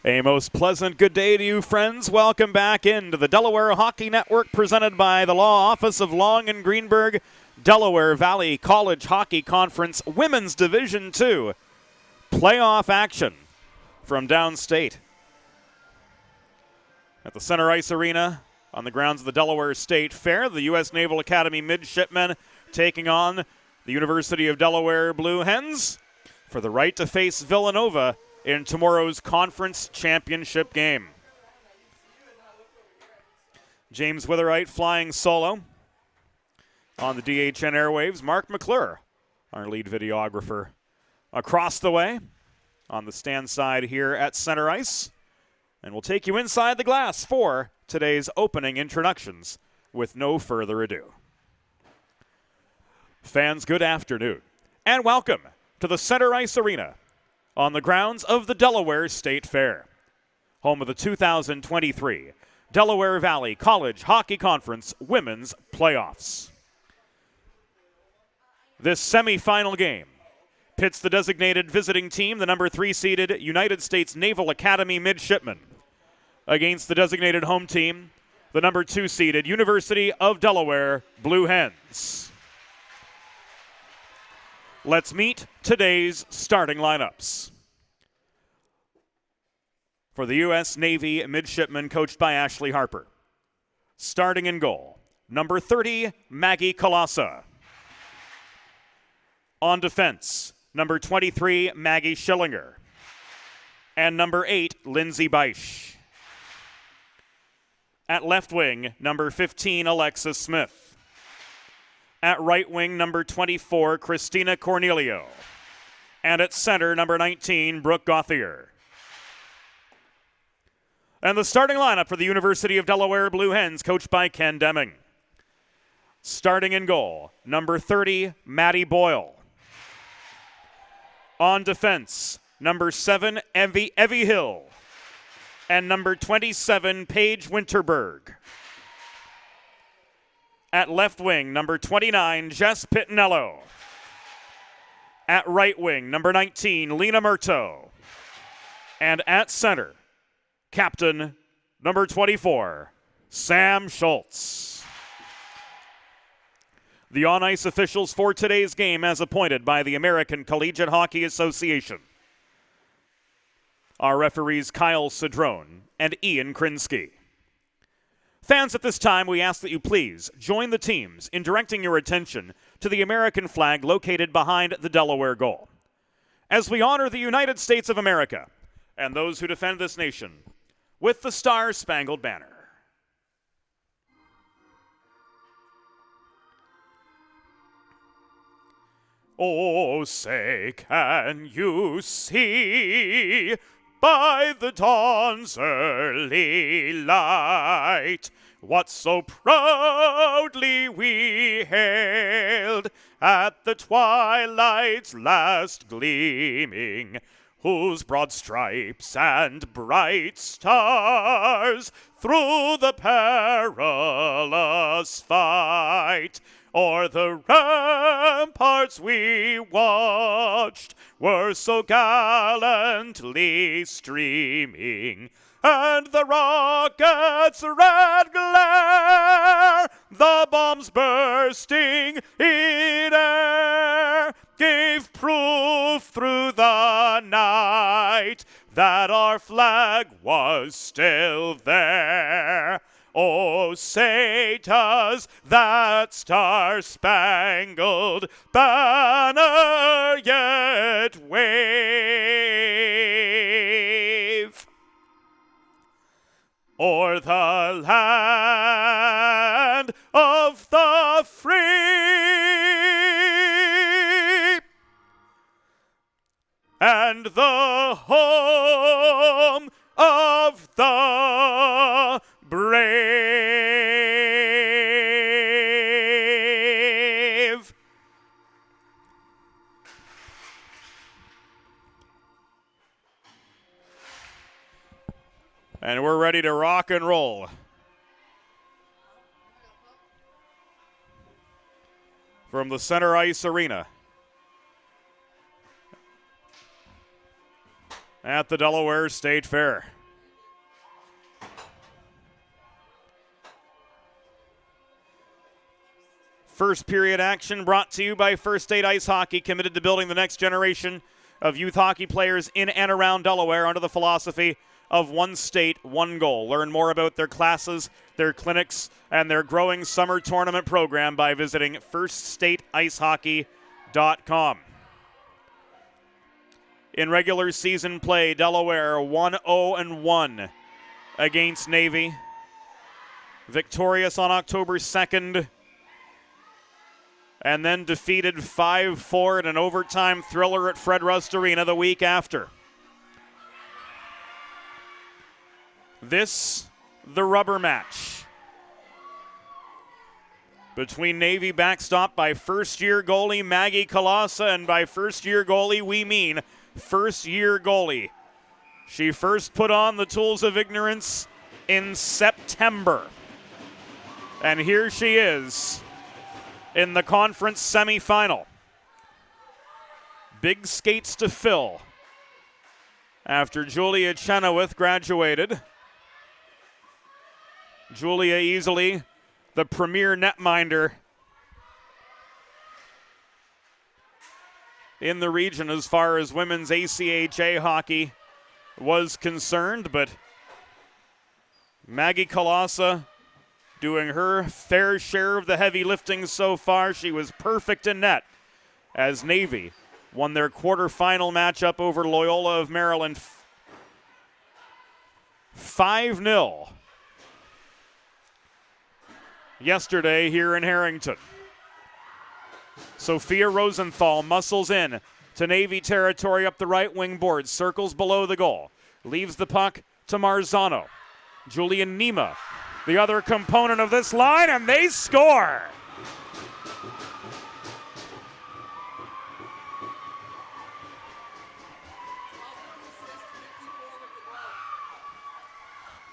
A most pleasant good day to you, friends. Welcome back into the Delaware Hockey Network, presented by the Law Office of Long and Greenberg, Delaware Valley College Hockey Conference Women's Division II playoff action from downstate. At the Center Ice Arena on the grounds of the Delaware State Fair, the U.S. Naval Academy midshipmen taking on the University of Delaware Blue Hens for the right to face Villanova in tomorrow's conference championship game. James Witherite flying solo on the DHN airwaves. Mark McClure, our lead videographer, across the way on the stand side here at Center Ice. And we'll take you inside the glass for today's opening introductions with no further ado. Fans, good afternoon, and welcome to the Center Ice Arena on the grounds of the Delaware State Fair, home of the 2023 Delaware Valley College Hockey Conference Women's Playoffs. This semifinal game pits the designated visiting team, the number 3 seeded United States Naval Academy midshipmen, against the designated home team, the number 2 seeded University of Delaware Blue Hens. Let's meet today's starting lineups. For the U.S. Navy midshipmen, coached by Ashley Harper. Starting in goal, number 30, Maggie Kalasa. On defense, number 23, Maggie Schillinger. And number 8, Lindsay Beisch. At left wing, number 15, Alexis Smith. At right wing, number 24, Christina Cornelio. And at center, number 19, Brooke Gauthier. And the starting lineup for the University of Delaware Blue Hens, coached by Ken Deming. Starting in goal, number 30, Maddie Boyle. On defense, number 7, Evie Hill. And number 27, Paige Winterberg. At left wing, number 29, Jess Pittinello. At right wing, number 19, Lena Murto. And at center, captain, number 24, Sam Schultz. The on-ice officials for today's game as appointed by the American Collegiate Hockey Association. Our referees Kyle Cedrone and Ian Krinsky. Fans, at this time, we ask that you please join the teams in directing your attention to the American flag located behind the Delaware goal, as we honor the United States of America and those who defend this nation with the Star-Spangled Banner. Oh, say, can you see by the dawn's early light what so proudly we hailed at the twilight's last gleaming, whose broad stripes and bright stars through the perilous fight o'er the ramparts we watched were so gallantly streaming, and the rocket's red glare, the bombs bursting in air, gave proof through the night that our flag was still there. Oh, say does that star-spangled banner yet wave o'er the land of the free and the home of the brave. And we're ready to rock and roll. From the center ice arena at the Delaware State Fair. First period action brought to you by First State Ice Hockey, committed to building the next generation of youth hockey players in and around Delaware under the philosophy of one state, one goal. Learn more about their classes, their clinics, and their growing summer tournament program by visiting firststateicehockey.com. In regular season play, Delaware 1-0-1 against Navy. Victorious on October 2nd. And then defeated 5-4 in an overtime thriller at Fred Rust Arena the week after. This, the rubber match between Navy, backstop by first-year goalie Maggie Kalasa, and by first-year goalie we mean first-year goalie. She first put on the tools of ignorance in September. And here she is in the conference semifinal. Big skates to fill after Julia Chenoweth graduated. Julia easily the premier netminder in the region as far as women's ACHA hockey was concerned, but Maggie Kalasa doing her fair share of the heavy lifting so far. She was perfect in net as Navy won their quarterfinal matchup over Loyola of Maryland 5-0 yesterday here in Harrington. Sophia Rosenthal muscles in to Navy territory up the right wing board, circles below the goal, leaves the puck to Marzano. Julian Nima, the other component of this line, and they score.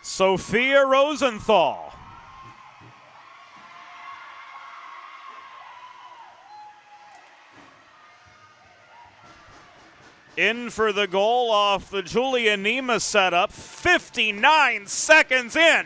Sophia Rosenthal. In for the goal off the Julia Nima setup, 59 seconds in.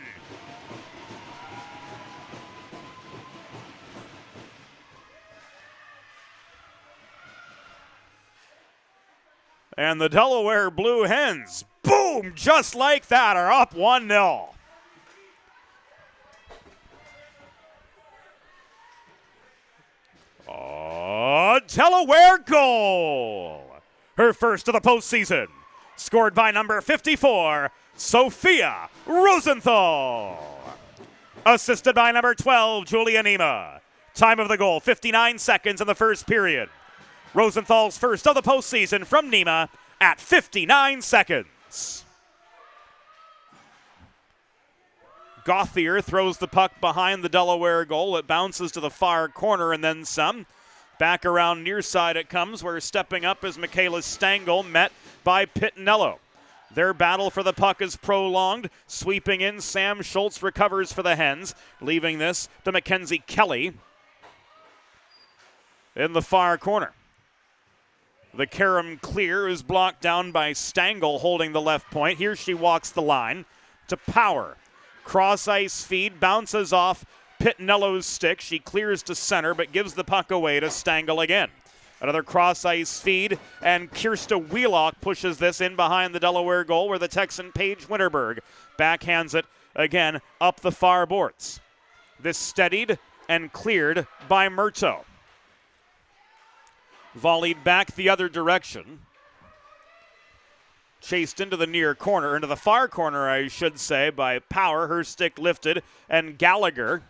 And the Delaware Blue Hens, boom, just like that, are up 1-0. Delaware goal. Her first of the postseason, scored by number 54, Sophia Rosenthal. Assisted by number 12, Julia Nima. Time of the goal, 59 seconds in the first period. Rosenthal's first of the postseason from Nima at 59 seconds. Gauthier throws the puck behind the Delaware goal. It bounces to the far corner and then some. Back around near side it comes, where stepping up is Michaela Stangl, met by Pittinello. Their battle for the puck is prolonged. Sweeping in, Sam Schultz recovers for the Hens, leaving this to Mackenzie Kelly in the far corner. The Karam clear is blocked down by Stangl holding the left point. Here she walks the line to Power. Cross ice feed, bounces off Pittinello's stick. She clears to center, but gives the puck away to Stangl again. Another cross ice feed, and Kirsta Wheelock pushes this in behind the Delaware goal, where the Texan Paige Winterberg backhands it again up the far boards. This steadied and cleared by Murto. Volleyed back the other direction. Chased into the near corner, into the far corner, I should say, by Power. Her stick lifted, and Gallagher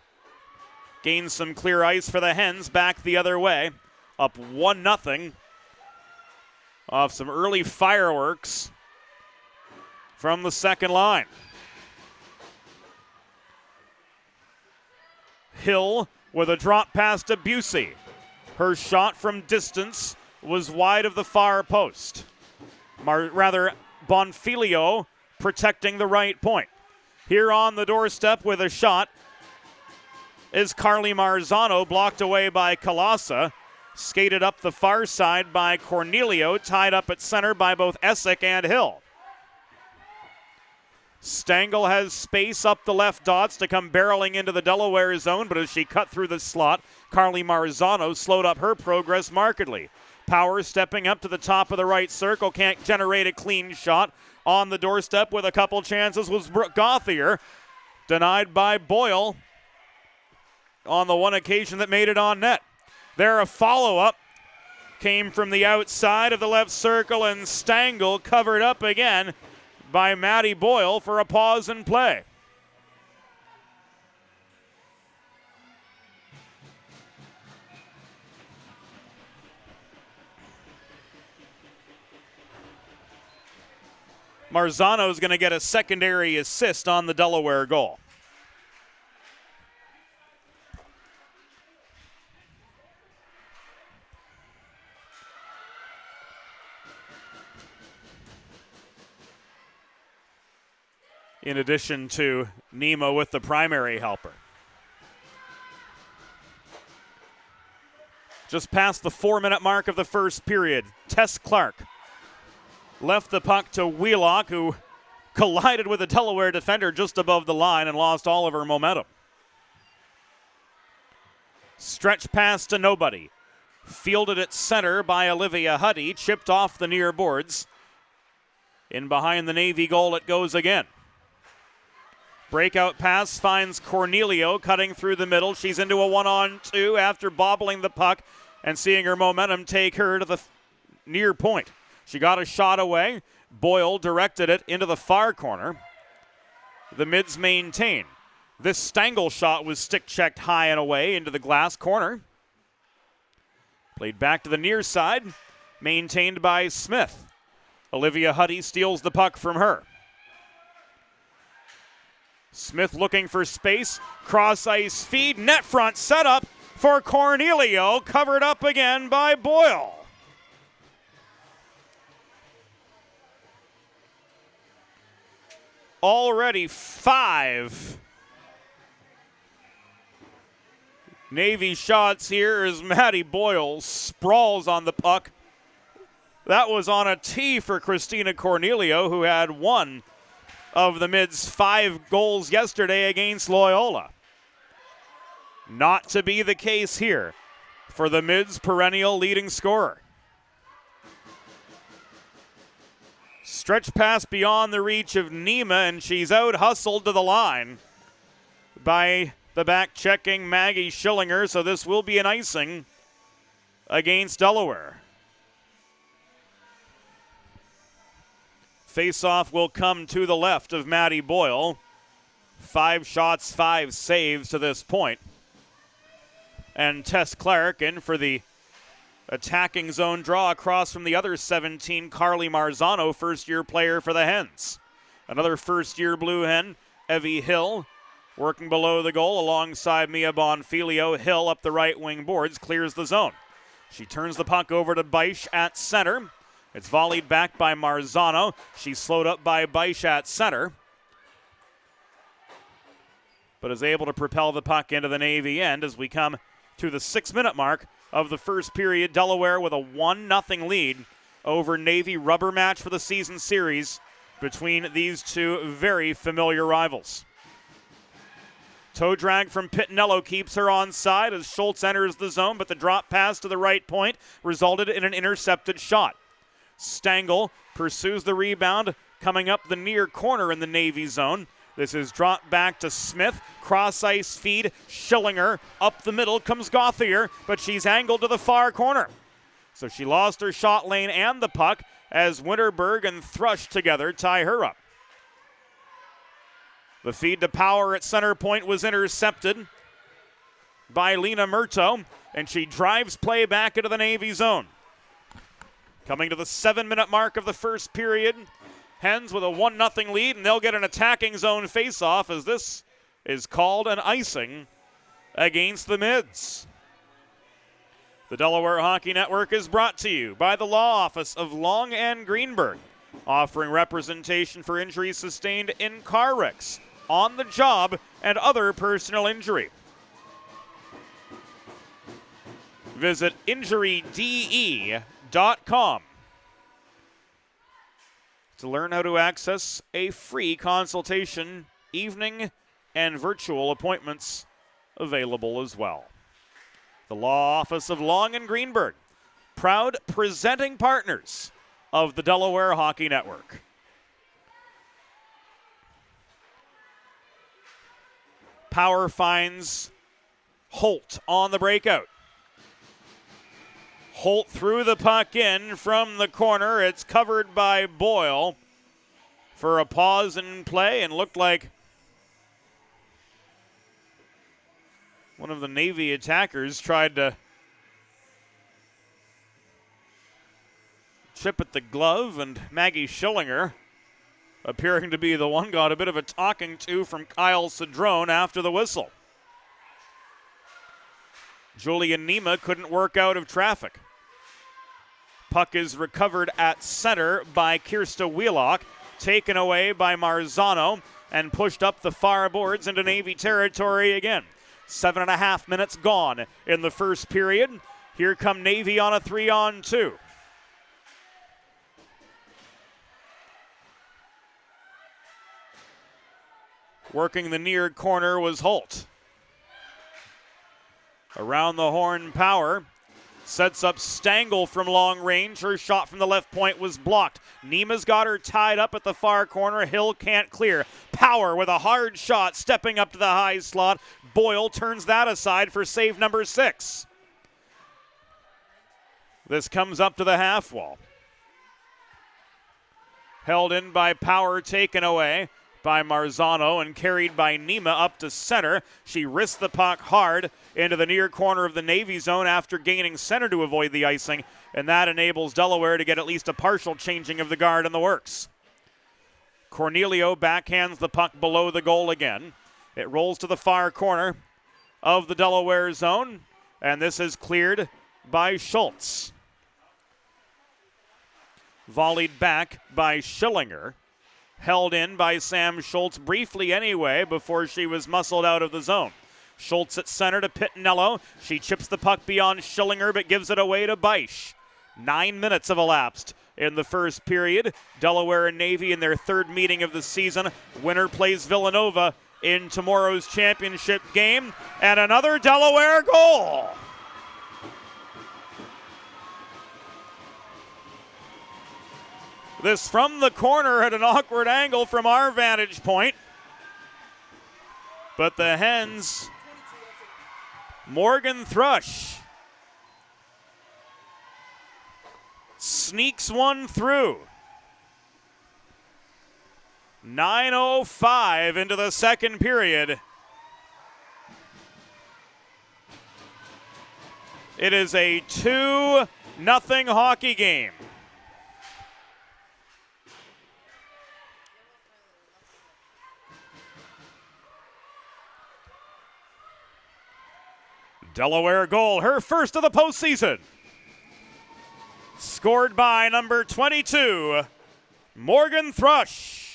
gains some clear ice for the Hens back the other way. Up 1-0 off some early fireworks from the second line. Hill with a drop pass to Busey. Her shot from distance was wide of the far post. Bonfilio protecting the right point. Here on the doorstep with a shot is Carly Marzano, blocked away by Kalasa. Skated up the far side by Cornelio, tied up at center by both Essick and Hill. Stangl has space up the left dots to come barreling into the Delaware zone, but as she cut through the slot, Carly Marzano slowed up her progress markedly. Power stepping up to the top of the right circle, can't generate a clean shot. On the doorstep with a couple chances was Brooke Gauthier, denied by Boyle on the one occasion that made it on net. There a follow-up came from the outside of the left circle, and Stangl covered up again by Maddie Boyle for a pause in play. Marzano is going to get a secondary assist on the Delaware goal. In addition to Nima with the primary helper. Just past the 4-minute mark of the first period, Tess Clark left the puck to Wheelock, who collided with a Delaware defender just above the line and lost all of her momentum. Stretch pass to nobody. Fielded at center by Olivia Huddy, chipped off the near boards. In behind the Navy goal it goes again. Breakout pass finds Cornelio cutting through the middle. She's into a 1-on-2 after bobbling the puck and seeing her momentum take her to the near point. She got a shot away. Boyle directed it into the far corner. The mids maintain. This Stangl shot was stick-checked high and away into the glass corner. Played back to the near side, maintained by Smith. Olivia Huddy steals the puck from her. Smith looking for space, cross ice feed, net front setup for Cornelio, covered up again by Boyle. Already 5 Navy shots here as Matty Boyle sprawls on the puck. That was on a tee for Christina Cornelio, who had one of the Mids' 5 goals yesterday against Loyola. Not to be the case here for the Mids' perennial leading scorer. Stretch pass beyond the reach of Nima, and she's out hustled to the line by the back-checking Maggie Schillinger, so this will be an icing against Delaware. Face-off will come to the left of Matty Boyle. 5 shots, 5 saves to this point. And Tess Clark in for the attacking zone draw across from the other 17, Carly Marzano, first-year player for the Hens. Another first-year Blue Hen, Evie Hill, working below the goal alongside Mia Bonfilio. Hill up the right wing boards, clears the zone. She turns the puck over to Beisch at center. It's volleyed back by Marzano. She's slowed up by Beisch at center, but is able to propel the puck into the Navy end as we come to the 6-minute mark of the first period. Delaware with a 1-0 lead over Navy. Rubber match for the season series between these two very familiar rivals. Toe drag from Pittinello keeps her onside as Schultz enters the zone, but the drop pass to the right point resulted in an intercepted shot. Stangl pursues the rebound, coming up the near corner in the Navy zone. This is dropped back to Smith. Cross ice feed. Schillinger up the middle comes Gauthier, but she's angled to the far corner. So she lost her shot lane and the puck as Winterberg and Thrush together tie her up. The feed to Power at center point was intercepted by Lena Murto, and she drives play back into the Navy zone. Coming to the 7-minute mark of the first period, Hens with a 1-0 lead, and they'll get an attacking zone face-off as this is called an icing against the Mids. The Delaware Hockey Network is brought to you by the Law Office of Long and Greenberg, offering representation for injuries sustained in car wrecks, on the job, and other personal injury. Visit injuryde.com to learn how to access a free consultation. Evening and virtual appointments available as well. The Law Office of Long and Greenberg, proud presenting partners of the Delaware Hockey Network. Power finds Holt on the breakout. Holt threw the puck in from the corner. It's covered by Boyle for a pause in play, and looked like one of the Navy attackers tried to chip at the glove, and Maggie Schillinger, appearing to be the one, got a bit of a talking to from Kyle Cedrone after the whistle. Julian Nima couldn't work out of traffic. Puck is recovered at center by Kirsta Wheelock, taken away by Marzano, and pushed up the far boards into Navy territory again. 7.5 minutes gone in the first period. Here come Navy on a 3-on-2. Working the near corner was Holt. Around the horn, Power sets up Stangl from long range. Her shot from the left point was blocked. Nima's got her tied up at the far corner. Hill can't clear. Power with a hard shot, stepping up to the high slot. Boyle turns that aside for save number 6. This comes up to the half wall. Held in by Power, taken away by Marzano and carried by Nima up to center. She wrists the puck hard into the near corner of the Navy zone after gaining center to avoid the icing, and that enables Delaware to get at least a partial changing of the guard in the works. Cornelio backhands the puck below the goal again. It rolls to the far corner of the Delaware zone, and this is cleared by Schultz. Volleyed back by Schillinger. Held in by Sam Schultz briefly anyway before she was muscled out of the zone. Schultz at center to Pittinello. She chips the puck beyond Schillinger but gives it away to Beisch. 9 minutes have elapsed in the first period. Delaware and Navy in their third meeting of the season. Winner plays Villanova in tomorrow's championship game. And another Delaware goal. This from the corner at an awkward angle from our vantage point. But the Hens, Morgan Thrush, sneaks one through. 9:05 into the second period. It is a 2-0 hockey game. Delaware goal, her first of the postseason. Scored by number 22, Morgan Thrush.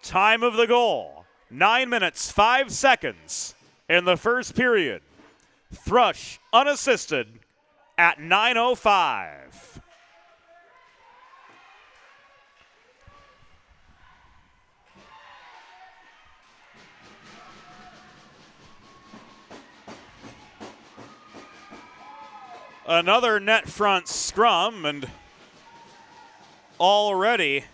Time of the goal, 9 minutes, 5 seconds in the first period. Thrush unassisted at 9:05. Another net front scrum, and already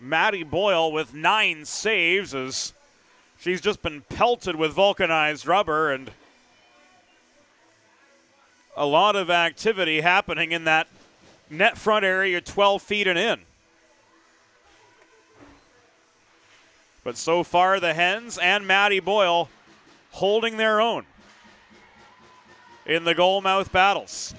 Maddie Boyle with 9 saves as she's just been pelted with vulcanized rubber, and a lot of activity happening in that net front area 12 feet and in. But so far the Hens and Maddie Boyle holding their own in the goal-mouth battles.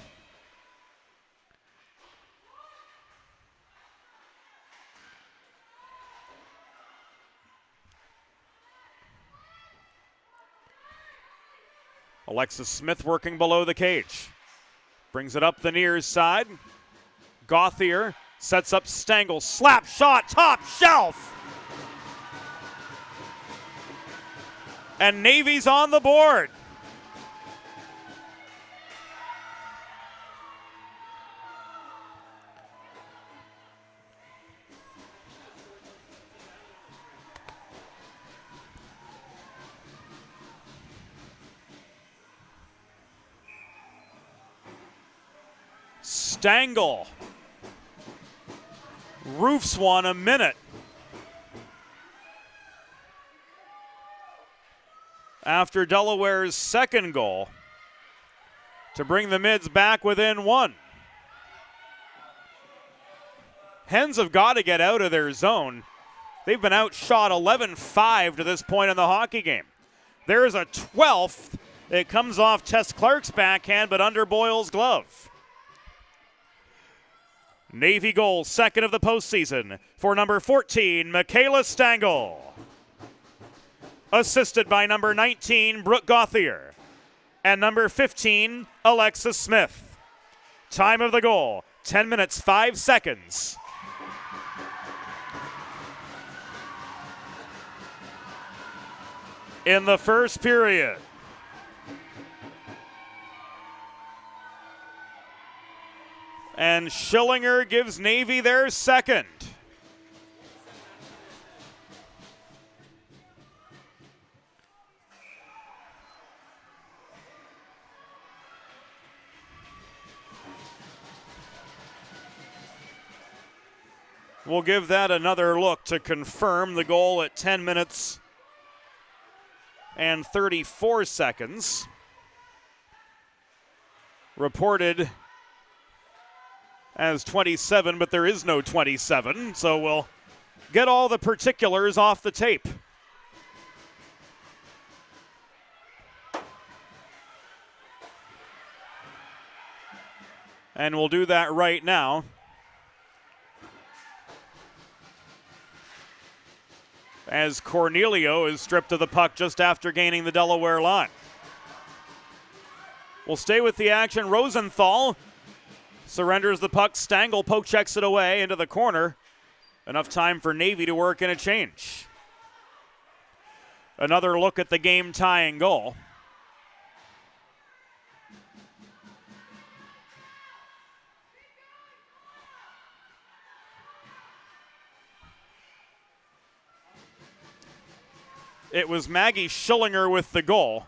Alexis Smith working below the cage. Brings it up the near side. Gauthier sets up Stengel. Slap shot, top shelf. And Navy's on the board. Stengel roofs one a minute after Delaware's second goal to bring the Mids back within one. Hens have got to get out of their zone. They've been outshot 11-5 to this point in the hockey game. There's a 12th. It comes off Tess Clark's backhand, but under Boyle's glove. Navy goal, second of the postseason for number 14, Michaela Stengel. Assisted by number 19, Brooke Gauthier. And number 15, Alexis Smith. Time of the goal, 10 minutes, 5 seconds. In the first period. And Schillinger gives Navy their second. We'll give that another look to confirm the goal at 10 minutes and 34 seconds. Reported as 27, but there is no 27, so we'll get all the particulars off the tape. And we'll do that right now. As Cornelio is stripped of the puck just after gaining the Delaware line. We'll stay with the action. Rosenthal surrenders the puck. Stangl poke checks it away into the corner. Enough time for Navy to work in a change. Another look at the game-tying goal. It was Maggie Schillinger with the goal.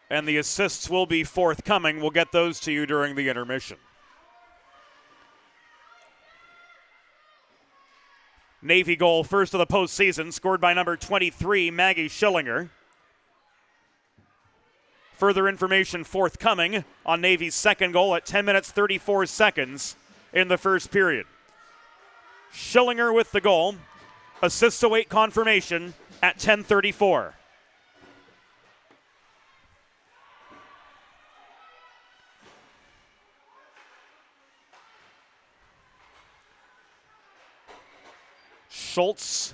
And the assists will be forthcoming. We'll get those to you during the intermission. Navy goal, first of the postseason, scored by number 23, Maggie Schillinger. Further information forthcoming on Navy's second goal at 10 minutes 34 seconds in the first period. Schillinger with the goal. Assists await confirmation at 10:34. Schultz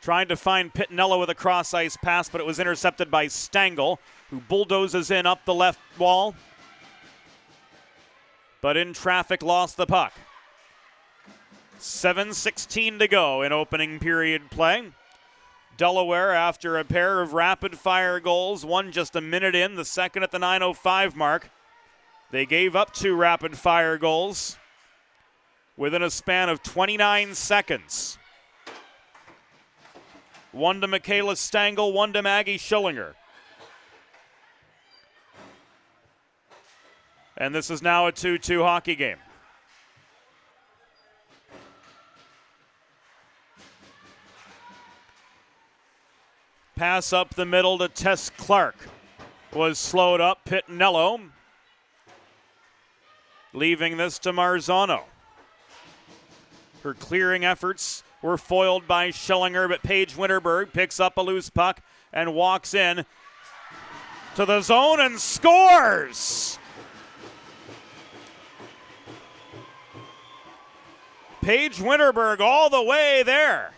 trying to find Pittinello with a cross-ice pass, but it was intercepted by Stangl, who bulldozes in up the left wall, but in traffic lost the puck. 7:16 to go in opening period play. Delaware, after a pair of rapid-fire goals, one just a minute in, the second at the 9:05 mark. They gave up 2 rapid-fire goals within a span of 29 seconds. One to Michaela Stangl, one to Maggie Schillinger. And this is now a 2-2 hockey game. Pass up the middle to Tess Clark. Was slowed up. Pittinello leaving this to Marzano. Her clearing efforts were foiled by Schillinger, but Paige Winterberg picks up a loose puck and walks in to the zone and scores! Paige Winterberg all the way there.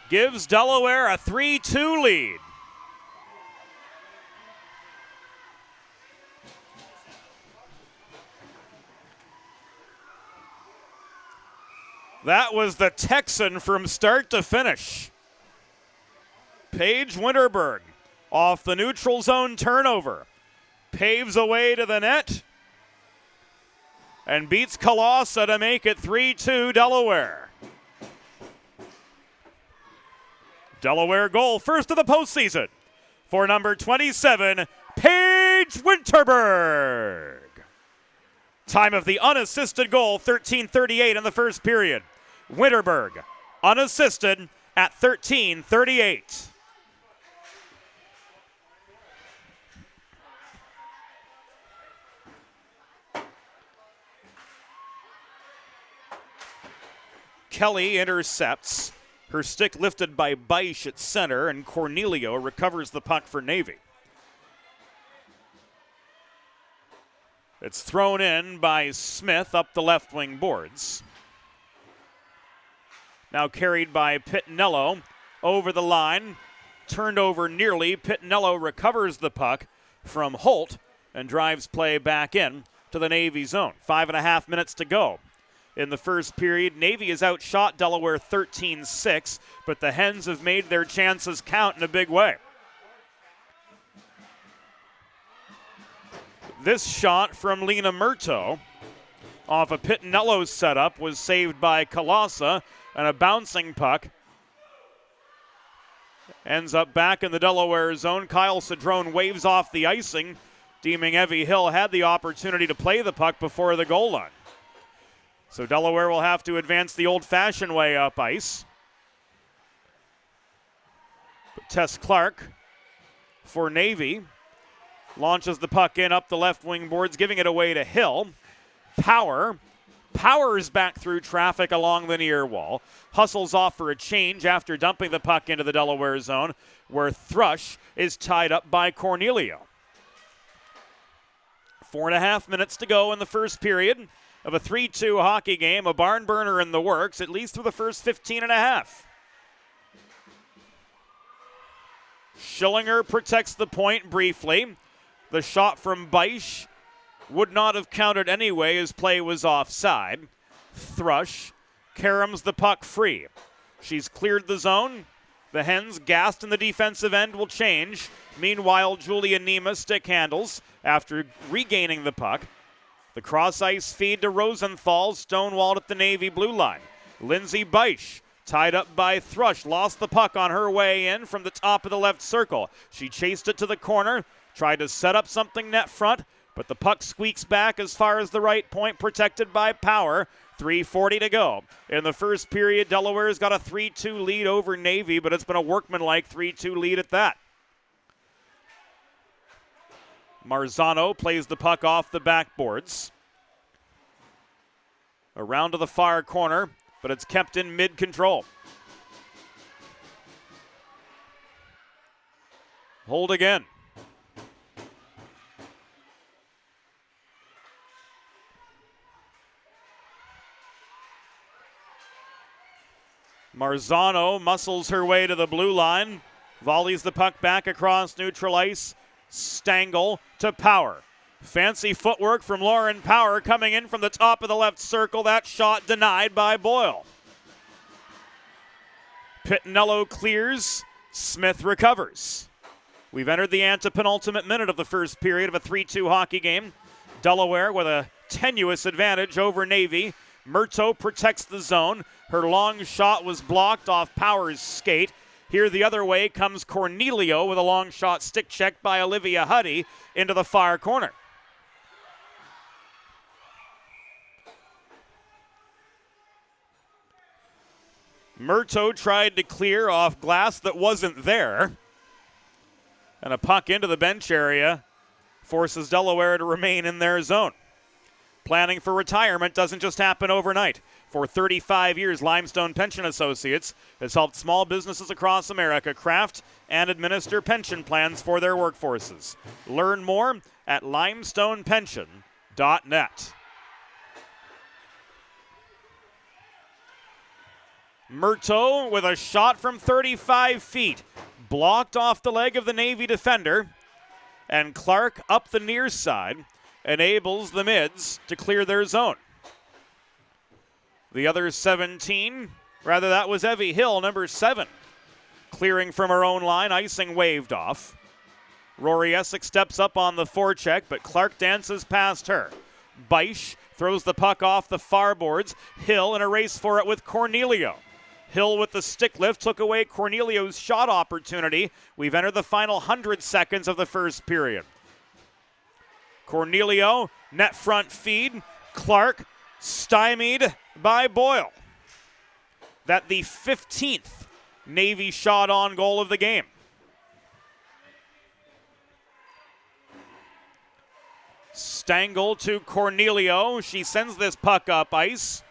Gives Delaware a 3-2 lead. That was the Texan from start to finish. Paige Winterberg off the neutral zone turnover. Paves away to the net and beats Colossa to make it 3-2 Delaware. Delaware goal, first of the postseason for number 27, Paige Winterberg. Time of the unassisted goal, 13:38 in the first period. Winterberg, unassisted at 13:38. Kelly intercepts. Her stick lifted by Beisch at center, and Cornelio recovers the puck for Navy. It's thrown in by Smith up the left wing boards. Now carried by Pittinello over the line. Turned over nearly. Pittinello recovers the puck from Holt and drives play back in to the Navy zone. 5.5 minutes to go. In the first period, Navy has outshot Delaware 13-6, but the Hens have made their chances count in a big way. This shot from Lena Murto off a Pittinello setup was saved by Colossa, and a bouncing puck ends up back in the Delaware zone. Kyle Cedrone waves off the icing, deeming Evie Hill had the opportunity to play the puck before the goal line. So Delaware will have to advance the old-fashioned way up ice. Tess Clark for Navy launches the puck in up the left wing boards, giving it away to Hill. Power powers back through traffic along the near wall, hustles off for a change after dumping the puck into the Delaware zone, where Thrush is tied up by Cornelio. 4.5 minutes to go in the first period of a 3-2 hockey game, a barn burner in the works, at least through the first 15.5. Schillinger protects the point briefly. The shot from Beisch would not have counted anyway as play was offside. Thrush caroms the puck free. She's cleared the zone. The Hens, gassed in the defensive end, will change. Meanwhile, Julia Nema stick handles after regaining the puck. The cross-ice feed to Rosenthal, stonewalled at the Navy blue line. Lindsay Beisch, tied up by Thrush, lost the puck on her way in from the top of the left circle. She chased it to the corner, tried to set up something net front, but the puck squeaks back as far as the right point, protected by Power. 3:40 to go. In the first period, Delaware's got a 3-2 lead over Navy, but it's been a workmanlike 3-2 lead at that. Marzano plays the puck off the backboards. Around to the far corner, but it's kept in mid-control. Hold again. Marzano muscles her way to the blue line, volleys the puck back across neutral ice. Stangl to Power. Fancy footwork from Lauren Power coming in from the top of the left circle. That shot denied by Boyle. Pittinello clears. Smith recovers. We've entered the antepenultimate minute of the first period of a 3-2 hockey game. Delaware with a tenuous advantage over Navy. Murto protects the zone. Her long shot was blocked off Power's skate. Here the other way comes Cornelio with a long shot stick check by Olivia Huddy into the far corner. Murto tried to clear off glass that wasn't there. And a puck into the bench area forces Delaware to remain in their zone. Planning for retirement doesn't just happen overnight. For 35 years, Limestone Pension Associates has helped small businesses across America craft and administer pension plans for their workforces. Learn more at limestonepension.net. Murto with a shot from 35 feet. Blocked off the leg of the Navy defender. And Clark up the near side enables the Mids to clear their zone. The other 17, rather that was Evie Hill, number 7. Clearing from her own line, icing waved off. Rory Essex steps up on the forecheck, but Clark dances past her. Beisch throws the puck off the far boards. Hill in a race for it with Cornelio. Hill with the stick lift took away Cornelio's shot opportunity. We've entered the final 100 seconds of the first period. Cornelio, net front feed. Clark stymied by Boyle. That the 15th Navy shot on goal of the game. Stangl to Cornelio. She sends this puck up ice.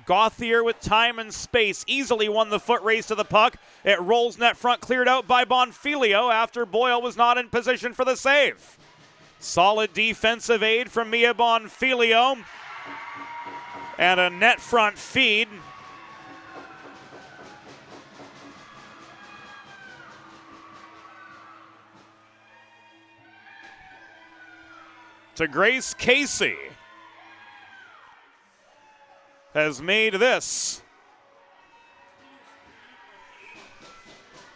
Gauthier with time and space easily won the foot race to the puck. It rolls net front, cleared out by Bonfilio after Boyle was not in position for the save. Solid defensive aid from Mia Bonfilio. And a net front feed. To Grace Casey. Has made this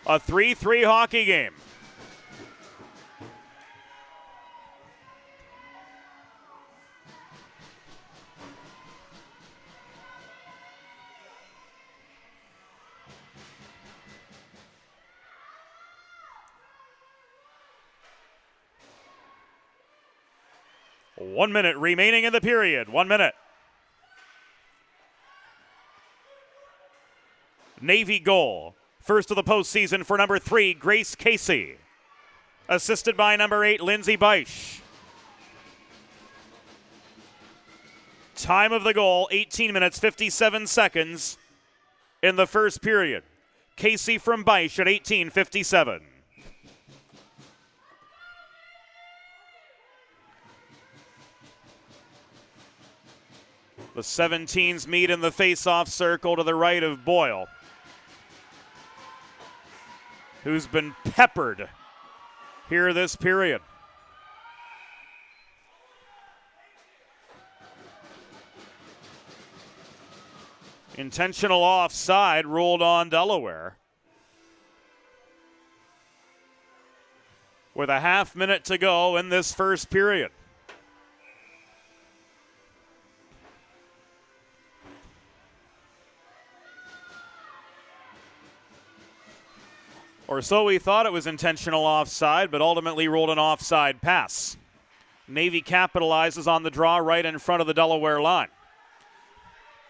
a 3-3 hockey game. One minute remaining in the period. 1 minute. Navy goal. First of the postseason for number 3, Grace Casey. Assisted by number 8, Lindsay Beisch. Time of the goal, 18 minutes, 57 seconds in the first period. Casey from Beisch at 18:57. The 17s meet in the face-off circle to the right of Boyle, who's been peppered here this period. Intentional offside ruled on Delaware. With a half minute to go in this first period. Or so we thought it was intentional offside, but ultimately ruled an offside pass. Navy capitalizes on the draw right in front of the Delaware line.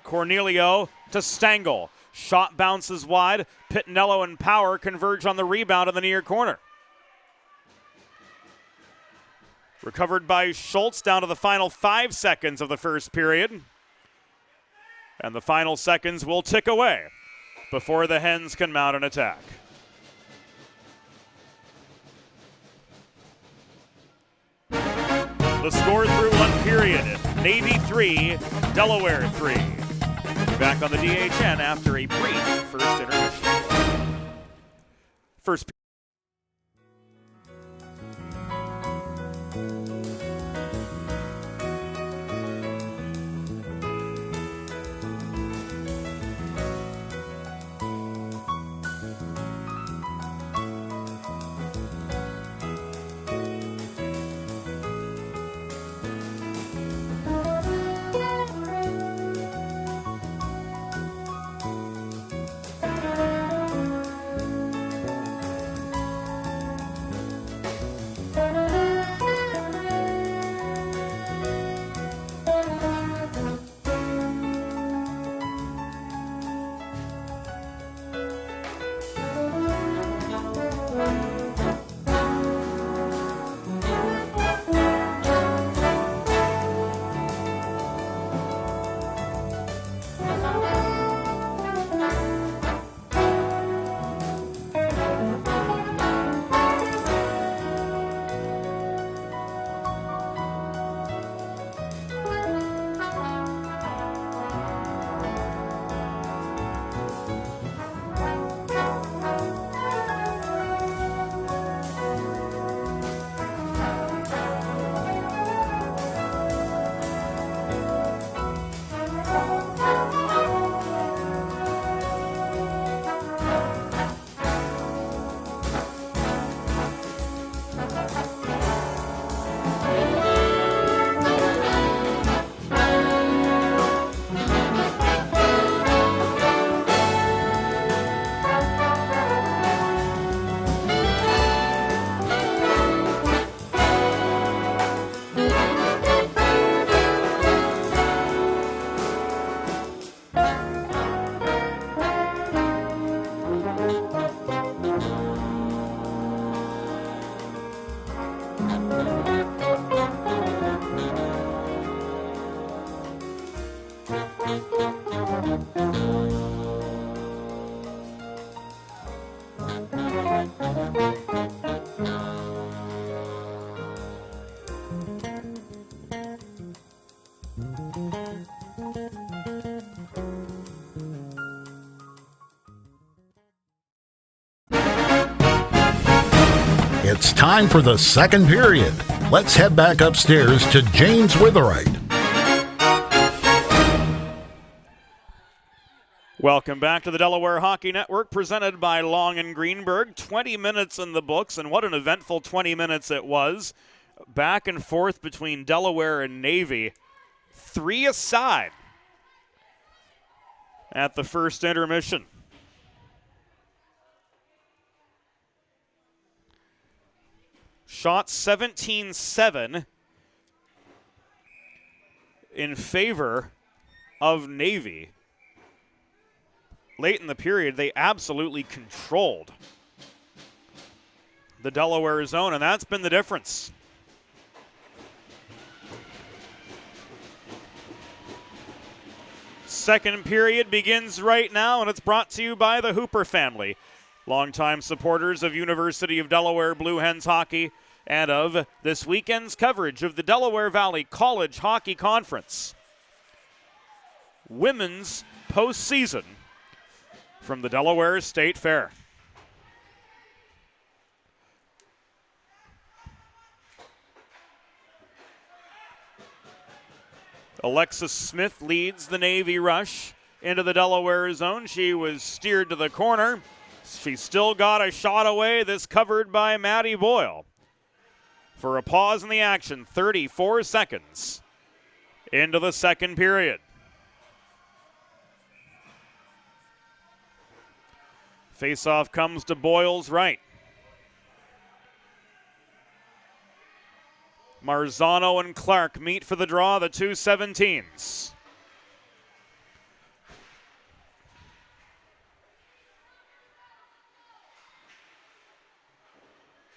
Cornelio to Stengel. Shot bounces wide. Pittinello and Power converge on the rebound in the near corner. Recovered by Schultz down to the final 5 seconds of the first period. And the final seconds will tick away before the Hens can mount an attack. The score through one period, Navy 3, Delaware 3. Back on the DHN after a brief first intermission. First It's time for the second period. Let's head back upstairs to James Witherite. Welcome back to the Delaware Hockey Network, presented by Long and Greenberg. 20 minutes in the books, and what an eventful 20 minutes it was. Back and forth between Delaware and Navy. 3 aside at the first intermission. Shot 17-7 in favor of Navy. Late in the period, they absolutely controlled the Delaware zone, and that's been the difference. second period begins right now, and it's brought to you by the Hooper family, longtime supporters of University of Delaware Blue Hens hockey and of this weekend's coverage of the Delaware Valley College Hockey Conference. Women's postseason from the Delaware State Fair. Alexis Smith leads the Navy rush into the Delaware zone. She was steered to the corner. She still got a shot away. This covered by Maddie Boyle. For a pause in the action, 34 seconds into the second period. Faceoff comes to Boyle's right. Marzano and Clark meet for the draw, the two 17s.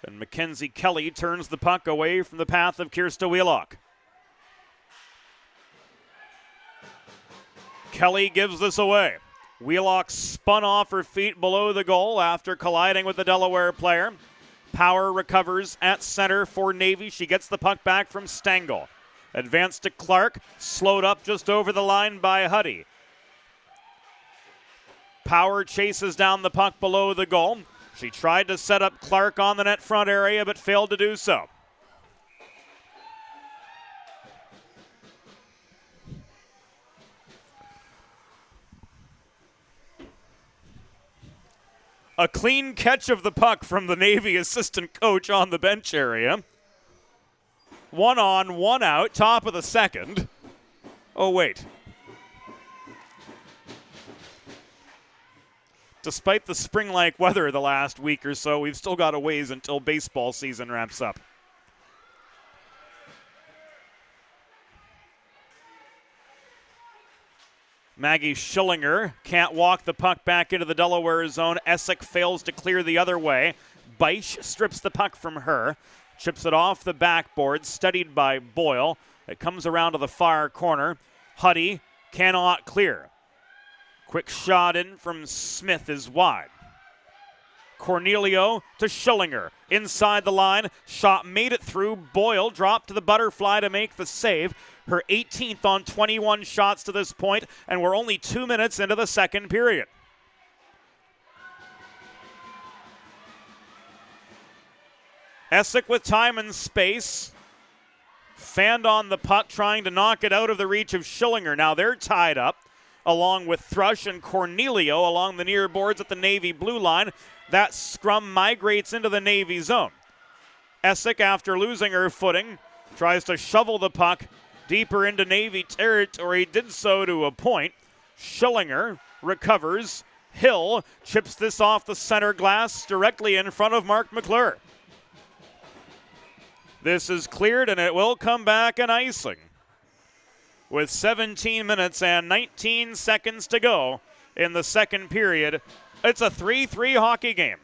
And Mackenzie Kelly turns the puck away from the path of Kirsta Wheelock. Kelly gives this away. Wheelock spun off her feet below the goal after colliding with the Delaware player. Power recovers at center for Navy. She gets the puck back from Stengel. Advanced to Clark, slowed up just over the line by Huddy. Power chases down the puck below the goal. She tried to set up Clark on the net front area but failed to do so. A clean catch of the puck from the Navy assistant coach on the bench area. 1 on, 1 out, top of the second. Oh, wait. Despite the spring-like weather the last week or so, we've still got a ways until baseball season wraps up. Maggie Schillinger can't walk the puck back into the Delaware zone. Essick fails to clear the other way. Beisch strips the puck from her, chips it off the backboard, studied by Boyle. It comes around to the far corner. Huddy cannot clear. Quick shot in from Smith is wide. Cornelio to Schillinger. Inside the line, shot made it through. Boyle dropped to the butterfly to make the save. Her 18th on 21 shots to this point, and we're only 2 minutes into the second period. Essick with time and space. Fanned on the puck, trying to knock it out of the reach of Schillinger. Now they're tied up, along with Thrush and Cornelio along the near boards at the Navy blue line. That scrum migrates into the Navy zone. Essick, after losing her footing, tries to shovel the puck deeper into Navy territory, did so to a point. Schillinger recovers. Hill chips this off the center glass directly in front of Mark McClure. This is cleared and it will come back an icing. With 17 minutes and 19 seconds to go in the second period, it's a 3-3 hockey game.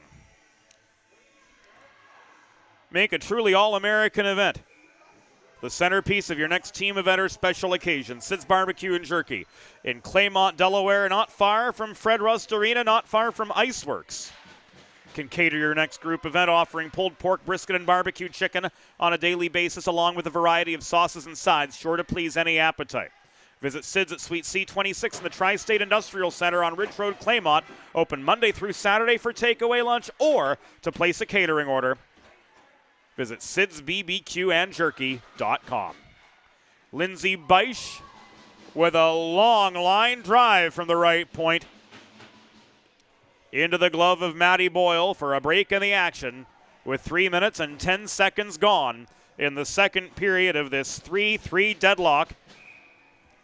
Make a truly all-American event the centerpiece of your next team event or special occasion. Sid's Barbecue and Jerky in Claymont, Delaware, not far from Fred Rust Arena, not far from Iceworks. Can cater your next group event, offering pulled pork, brisket, and barbecue chicken on a daily basis, along with a variety of sauces and sides, sure to please any appetite. Visit Sid's at Suite C26 in the Tri-State Industrial Center on Ridge Road, Claymont. Open Monday through Saturday for takeaway lunch or to place a catering order. Visit sidsbbqandjerky.com. Lindsay Beisch with a long line drive from the right point into the glove of Maddie Boyle for a break in the action with 3 minutes and 10 seconds gone in the second period of this 3-3 deadlock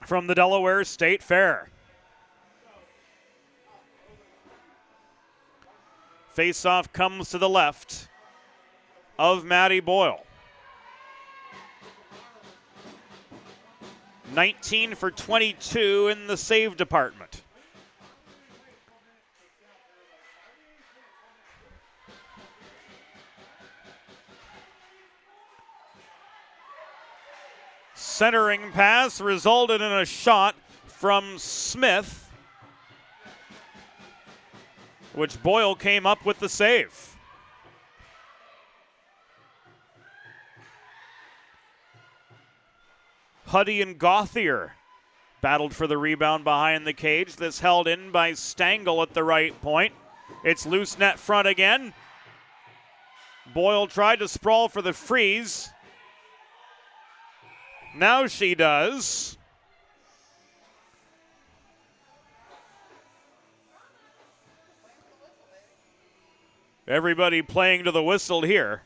from the Delaware State Fair. Faceoff comes to the left of Maddie Boyle. 19 for 22 in the save department. Centering pass resulted in a shot from Smith, which Boyle came up with the save. Huddy and Gauthier battled for the rebound behind the cage. This held in by Stengel at the right point. It's loose net front again. Boyle tried to sprawl for the freeze. Now she does. Everybody playing to the whistle here.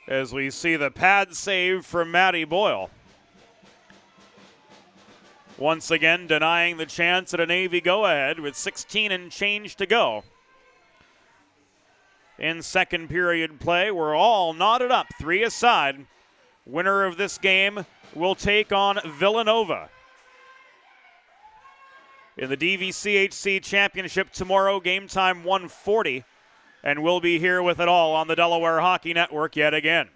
As we see the pad save from Maddie Boyle. Once again denying the chance at a Navy go-ahead with 16 and change to go. In second period play, we're all knotted up, 3 aside. Winner of this game will take on Villanova in the DVCHC Championship tomorrow, game time 1:40. And we'll be here with it all on the Delaware Hockey Network yet again.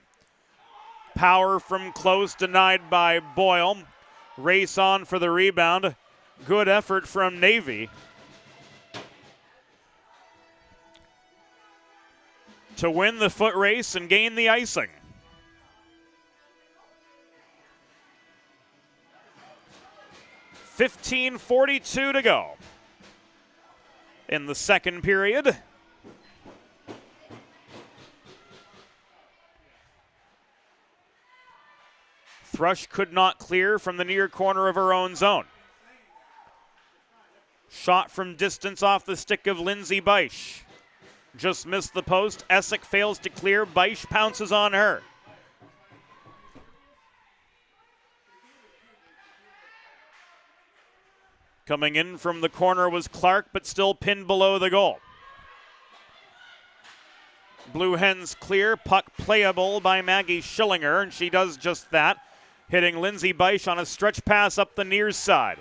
Power from close, denied by Boyle. Race on for the rebound. Good effort from Navy to win the foot race and gain the icing. .15:42 to go in the second period. Thrush could not clear from the near corner of her own zone. Shot from distance off the stick of Lindsay Beisch. Just missed the post. Essick fails to clear. Beisch pounces on her. Coming in from the corner was Clark, but still pinned below the goal. Blue Hens clear. Puck playable by Maggie Schillinger, and she does just that, hitting Lindsay Beisch on a stretch pass up the near side.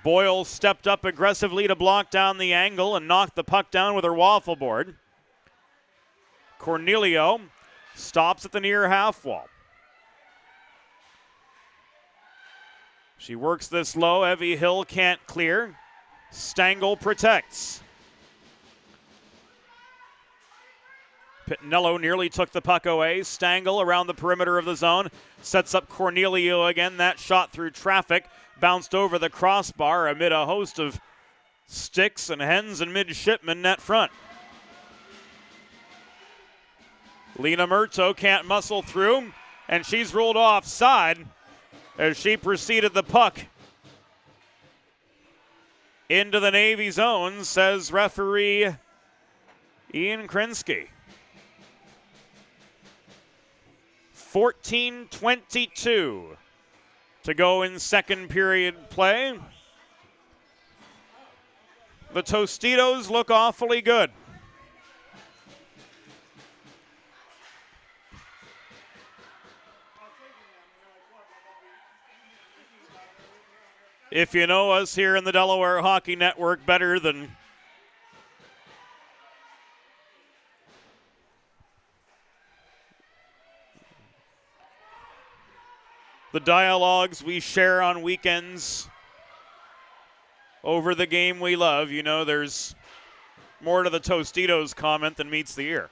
Boyle stepped up aggressively to block down the angle and knocked the puck down with her waffle board. Cornelio stops at the near half wall. She works this low. Evie Hill can't clear. Stengel protects. Pitnello nearly took the puck away. Stengel around the perimeter of the zone. Sets up Cornelio again. That shot through traffic. Bounced over the crossbar amid a host of sticks and hens and midshipmen net front. Lena Murto can't muscle through, and she's ruled offside as she preceded the puck into the Navy zone, says referee Ian Krinsky. 14:22 to go in second period play. The Tostitos look awfully good. If you know us here in the Delaware Hockey Network better than the dialogues we share on weekends over the game we love, you know there's more to the Tostitos comment than meets the ear.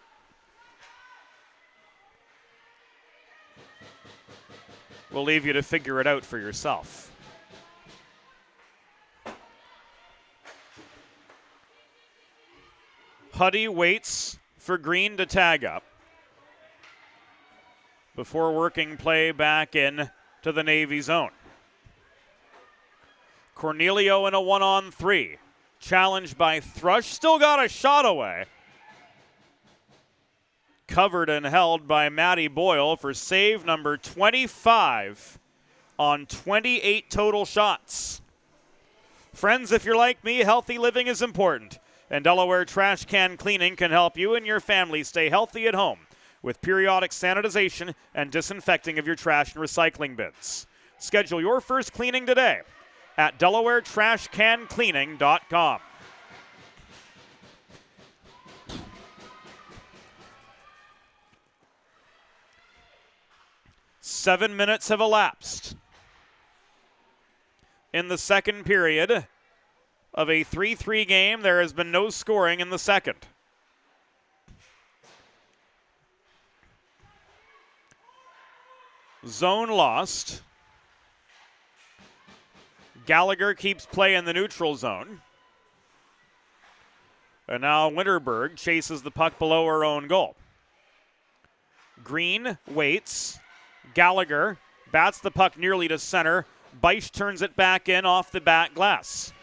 We'll leave you to figure it out for yourself. Huddy waits for Green to tag up before working play back in to the Navy zone. Cornelio in a 1-on-3. Challenged by Thrush. Still got a shot away. Covered and held by Maddie Boyle for save number 25 on 28 total shots. Friends, if you're like me, healthy living is important. And Delaware Trash Can Cleaning can help you and your family stay healthy at home with periodic sanitization and disinfecting of your trash and recycling bins. Schedule your first cleaning today at DelawareTrashCanCleaning.com. 7 minutes have elapsed in the second period of a 3-3 game. There has been no scoring in the second. Zone lost. Gallagher keeps play in the neutral zone. And now Winterberg chases the puck below her own goal. Green waits. Gallagher bats the puck nearly to center. Beisch turns it back in off the back glass.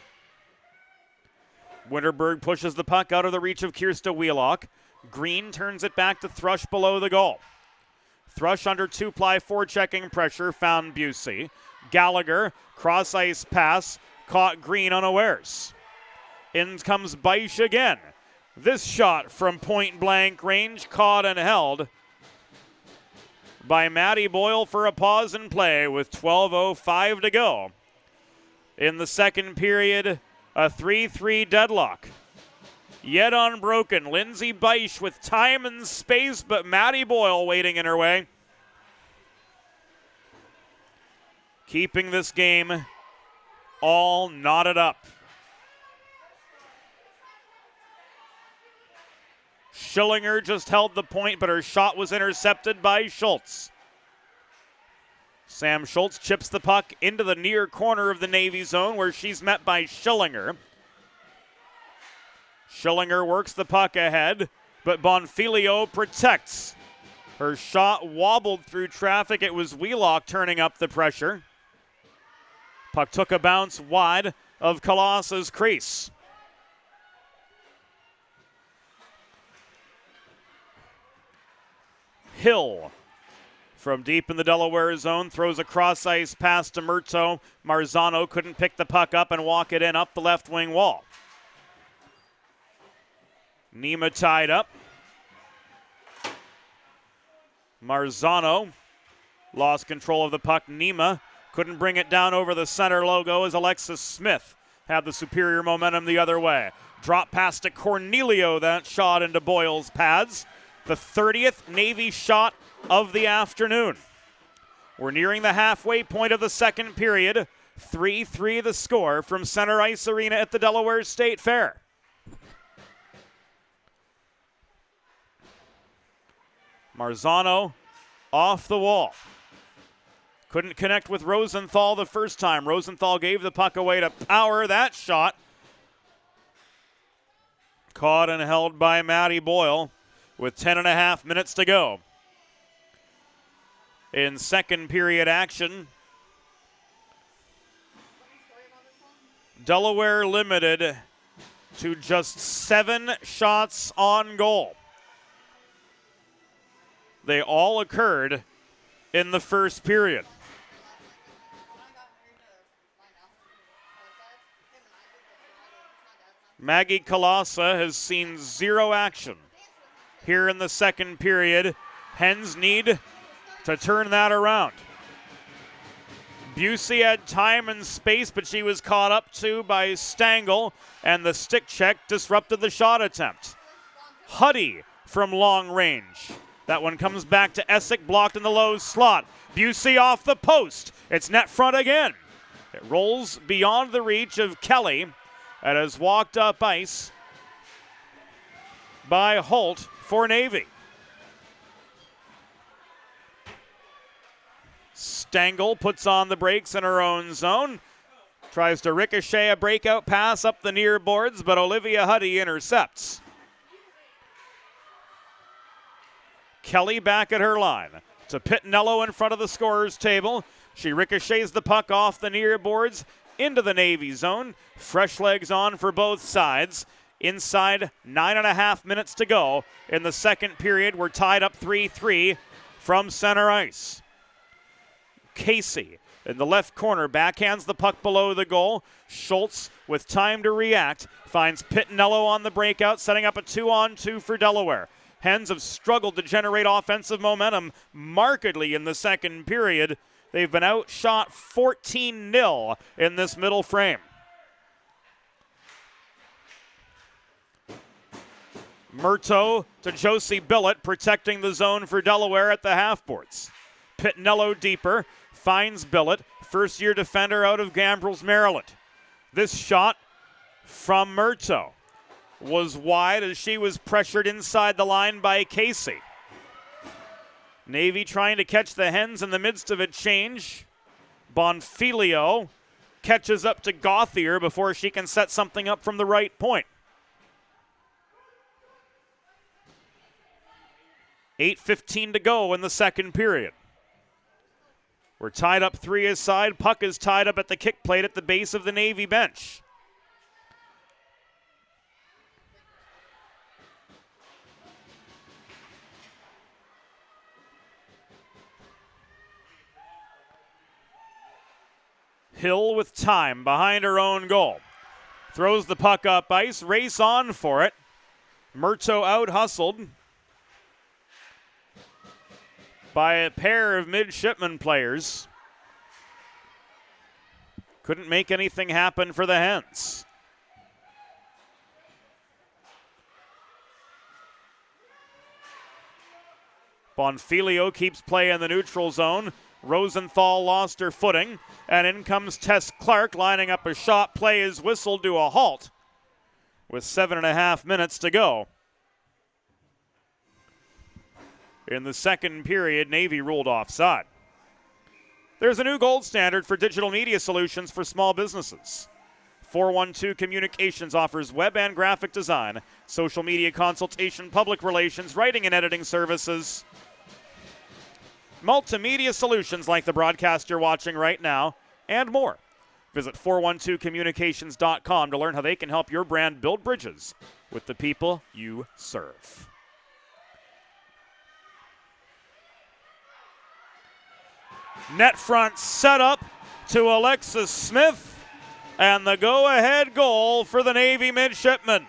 Winterberg pushes the puck out of the reach of Kirsta Wheelock. Green turns it back to Thrush below the goal. Thrush under two-ply forechecking pressure found Busey. Gallagher, cross-ice pass, caught Green unawares. In comes Beisch again. This shot from point-blank range caught and held by Maddie Boyle for a pause in play with 12:05 to go. In the second period, a 3-3 deadlock. Yet unbroken. Lindsay Beisch with time and space, but Maddie Boyle waiting in her way. Keeping this game all knotted up. Schillinger just held the point, but her shot was intercepted by Schultz. Sam Schultz chips the puck into the near corner of the Navy zone where she's met by Schillinger. Schillinger works the puck ahead, but Bonfilio protects. Her shot wobbled through traffic. It was Wheelock turning up the pressure. Puck took a bounce wide of Colossa's crease. Hill from deep in the Delaware zone throws a cross-ice pass to Murto. Marzano couldn't pick the puck up and walk it in up the left wing wall. Nima tied up. Marzano lost control of the puck. Nima couldn't bring it down over the center logo as Alexis Smith had the superior momentum the other way. Drop pass to Cornelio, that shot into Boyle's pads. The 30th Navy shot of the afternoon. We're nearing the halfway point of the second period. 3-3 the score from Center Ice Arena at the Delaware State Fair. Marzano off the wall. Couldn't connect with Rosenthal the first time. Rosenthal gave the puck away to Power. That shot caught and held by Maddie Boyle with 10.5 minutes to go. In second period action, Delaware limited to just 7 shots on goal. They all occurred in the first period. Maggie Colossa has seen 0 action here in the second period. Hens need to turn that around. Busey had time and space, but she was caught up to by Stangl, and the stick check disrupted the shot attempt. Huddy from long range. That one comes back to Essick, blocked in the low slot. Busey off the post. It's net front again. It rolls beyond the reach of Kelly and has walked up ice by Holt for Navy. Stangl puts on the brakes in her own zone. Tries to ricochet a breakout pass up the near boards, but Olivia Huddy intercepts. Kelly back at her line to Pitnello in front of the scorer's table. She ricochets the puck off the near boards into the Navy zone. Fresh legs on for both sides. Inside 9.5 minutes to go in the second period. We're tied up 3-3 from center ice. Casey in the left corner backhands the puck below the goal. Schultz with time to react finds Pitnello on the breakout, setting up a 2-on-2 for Delaware. Hens have struggled to generate offensive momentum markedly in the second period. They've been outshot 14-0 in this middle frame. Murto to Josie Billett, protecting the zone for Delaware at the half boards. Pitnello deeper, finds Billet, first-year defender out of Gambrels, Maryland. This shot from Murto was wide as she was pressured inside the line by Casey. Navy trying to catch the Hens in the midst of a change. Bonfilio catches up to Gauthier before she can set something up from the right point. 8:15 to go in the second period. We're tied up 3 aside. Puck is tied up at the kick plate at the base of the Navy bench. Hill with time behind her own goal. Throws the puck up ice, race on for it. Murto out hustled by a pair of midshipman players. Couldn't make anything happen for the Hens. Bonfilio keeps play in the neutral zone. Rosenthal lost her footing, and in comes Tess Clark lining up a shot. Play is whistled to a halt with 7.5 minutes to go. In the second period, Navy ruled offside. There's a new gold standard for digital media solutions for small businesses. 412 Communications offers web and graphic design, social media consultation, public relations, writing and editing services, multimedia solutions like the broadcast you're watching right now, and more. Visit 412communications.com to learn how they can help your brand build bridges with the people you serve. Net front set up to Alexis Smith, and the go-ahead goal for the Navy midshipmen.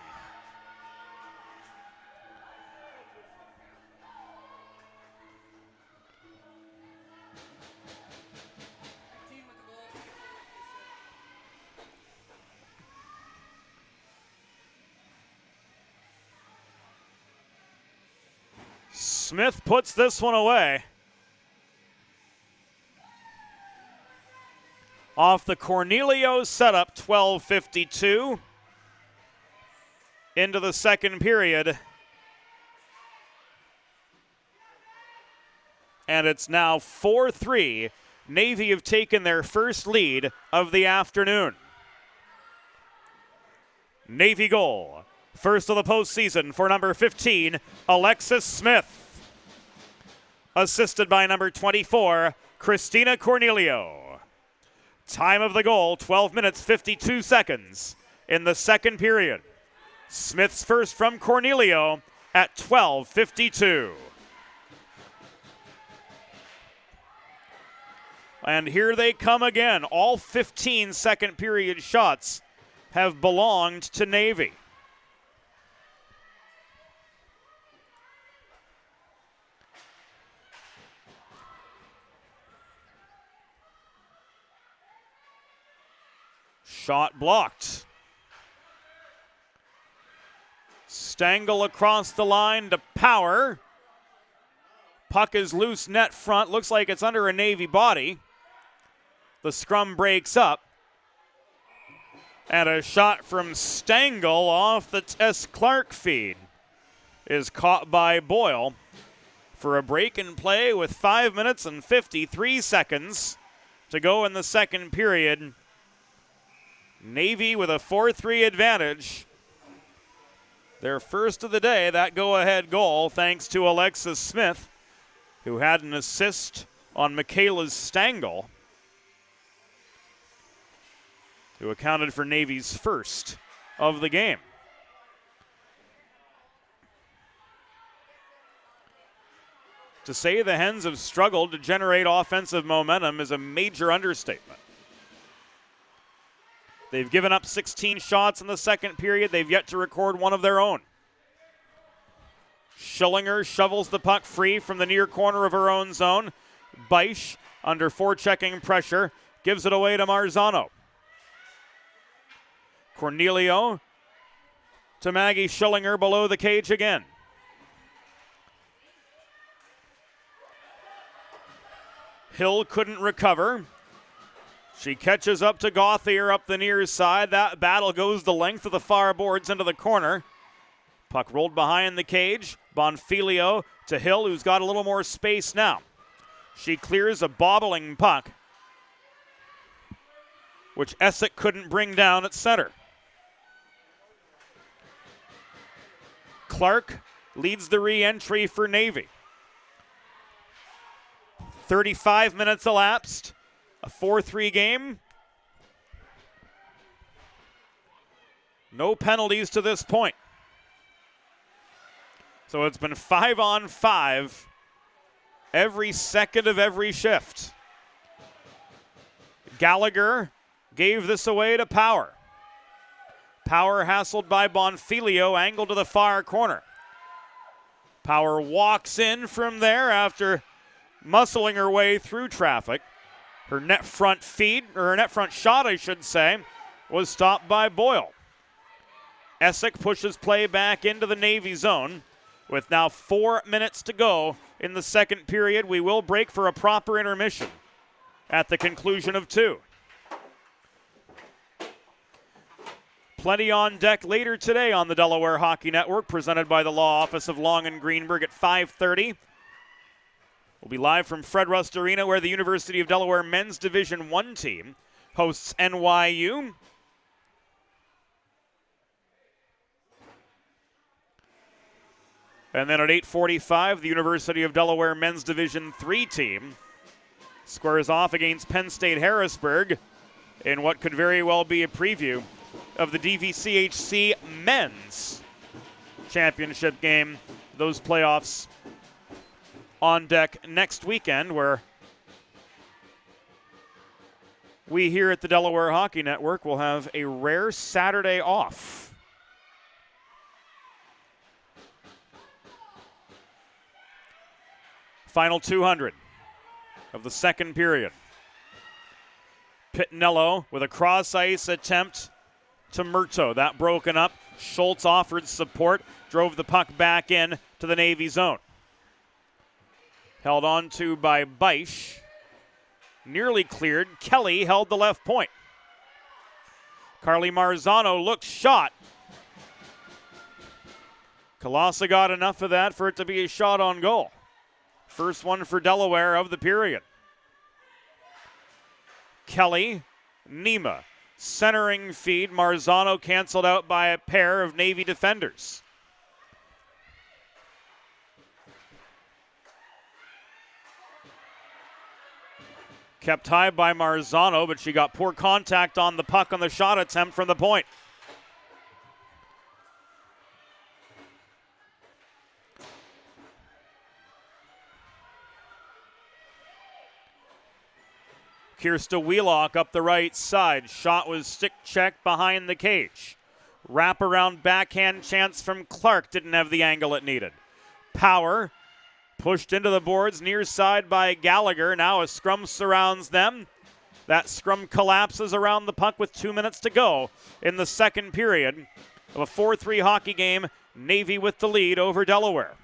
Smith puts this one away. Off the Cornelio setup, 12:52 into the second period. And it's now 4-3. Navy have taken their first lead of the afternoon. Navy goal. First of the postseason for number 15, Alexis Smith. Assisted by number 24, Christina Cornelio. Time of the goal, 12 minutes, 52 seconds in the second period. Smith's first from Cornelio at 12:52. And here they come again. All 15 second period shots have belonged to Navy. Shot blocked. Stengel across the line to Power. Puck is loose net front. Looks like it's under a Navy body. The scrum breaks up. And a shot from Stengel off the Tess Clark feed is caught by Boyle for a break in play with 5 minutes and 53 seconds to go in the second period. Navy with a 4-3 advantage. Their first of the day, that go-ahead goal, thanks to Alexis Smith, who had an assist on Michaela's Stengel, who accounted for Navy's first of the game. To say the Hens have struggled to generate offensive momentum is a major understatement. They've given up 16 shots in the second period. They've yet to record one of their own. Schillinger shovels the puck free from the near corner of her own zone. Beisch, under forechecking pressure, gives it away to Marzano. Cornelio to Maggie Schillinger below the cage again. Hill couldn't recover. She catches up to Gauthier up the near side. That battle goes the length of the far boards into the corner. Puck rolled behind the cage. Bonfilio to Hill, who's got a little more space now. She clears a bobbling puck, which Essick couldn't bring down at center. Clark leads the re-entry for Navy. 35 minutes elapsed. A 4-3 game. No penalties to this point. So it's been 5-on-5 every second of every shift. Gallagher gave this away to Power. Power hassled by Bonfilio, angled to the far corner. Power walks in from there after muscling her way through traffic. Her net front feed, or her net front shot, I should say, was stopped by Boyle. Essick pushes play back into the Navy zone. With now 4 minutes to go in the second period, we will break for a proper intermission at the conclusion of 2. Plenty on deck later today on the Delaware Hockey Network, presented by the Law Office of Long and Greenberg at 5:30. We'll be live from Fred Rust Arena, where the University of Delaware men's Division I team hosts NYU. And then at 8:45, the University of Delaware men's Division III team squares off against Penn State Harrisburg in what could very well be a preview of the DVCHC men's championship game. Those playoffs on deck next weekend, where we here at the Delaware Hockey Network will have a rare Saturday off. Final 200 of the second period. Pittinello with a cross-ice attempt to Murto. That broken up. Schultz offered support, drove the puck back in to the Navy zone. Held on to by Beisch. Nearly cleared. Kelly held the left point. Carly Marzano looked shot. Kalasa got enough of that for it to be a shot on goal. First one for Delaware of the period. Kelly, Nima, centering feed. Marzano canceled out by a pair of Navy defenders. Kept high by Marzano, but she got poor contact on the puck on the shot attempt from the point. Kirsta Wheelock up the right side. Shot was stick checked behind the cage. Wraparound backhand chance from Clark. Didn't have the angle it needed. Power pushed into the boards near side by Gallagher. Now a scrum surrounds them. That scrum collapses around the puck with 2 minutes to go in the second period of a 4-3 hockey game. Navy with the lead over Delaware.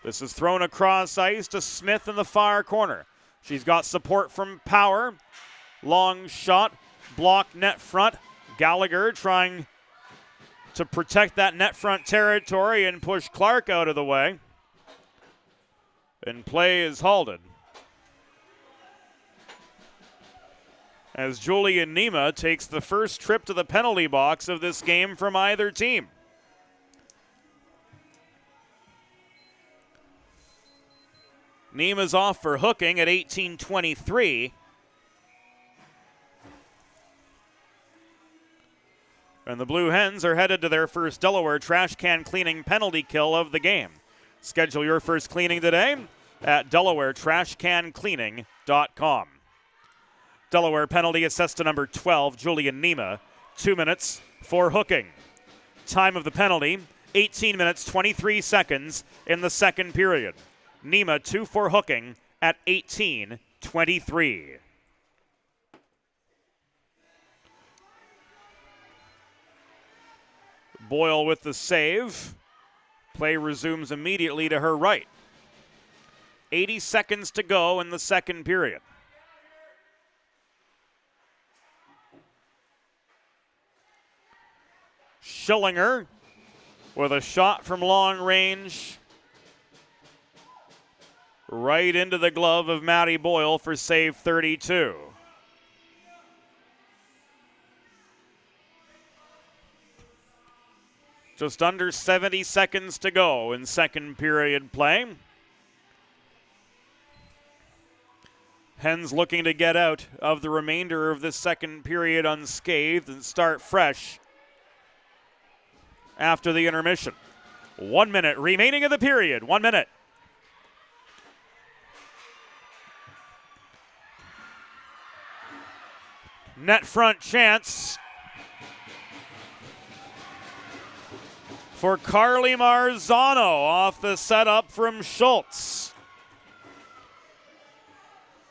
This is thrown across ice to Smith in the far corner. She's got support from Power. Long shot, blocked net front. Gallagher trying to protect that net front territory and push Clark out of the way. And play is halted as Julia Nima takes the first trip to the penalty box of this game from either team. Nima's off for hooking at 18:23. And the Blue Hens are headed to their first Delaware trash can cleaning penalty kill of the game. Schedule your first cleaning today at DelawareTrashCanCleaning.com. Delaware penalty assessed to number 12, Julian Nima. 2 minutes for hooking. Time of the penalty, 18 minutes, 23 seconds in the second period. Nima 2 for hooking at 18:23. Boyle with the save. Play resumes immediately to her right. 80 seconds to go in the second period. Schillinger with a shot from long range right into the glove of Matty Boyle for save 32. Just under 70 seconds to go in second period play. Hens looking to get out of the remainder of this second period unscathed and start fresh after the intermission. 1 minute remaining of the period. 1 minute. Net front chance for Carly Marzano off the setup from Schultz.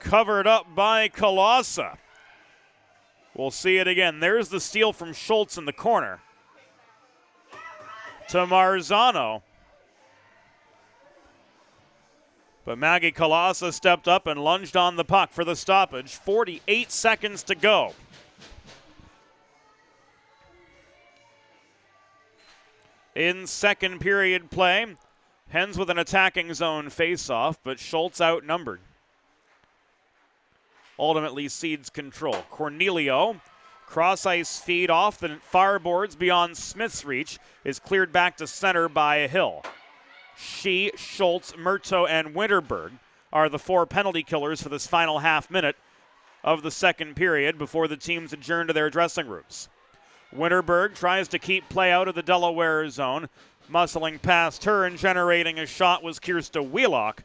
Covered up by Kalasa. We'll see it again. There's the steal from Schultz in the corner to Marzano. But Maggie Kalasa stepped up and lunged on the puck for the stoppage. 48 seconds to go. In second period play, Hens with an attacking zone face-off, but Schultz outnumbered. Ultimately cedes control. Cornelio, cross-ice feed off the far boards beyond Smith's reach, is cleared back to center by Hill. She, Schultz, Murto, and Winterberg are the four penalty killers for this final half minute of the second period before the teams adjourn to their dressing rooms. Winterberg tries to keep play out of the Delaware zone. Muscling past her and generating a shot was Kirsta Wheelock.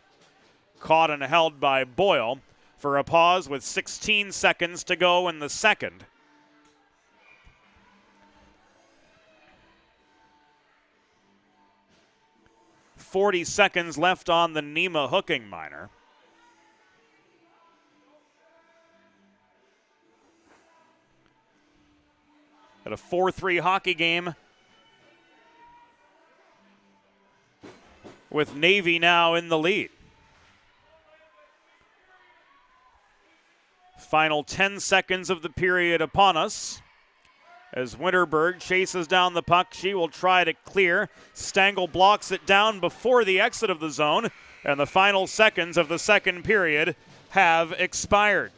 Caught and held by Boyle for a pause with 16 seconds to go in the second. .40 seconds left on the NEMA hooking minor. At a 4-3 hockey game with Navy now in the lead. Final 10 seconds of the period upon us. As Winterberg chases down the puck, she will try to clear. Stangl blocks it down before the exit of the zone, and the final seconds of the second period have expired.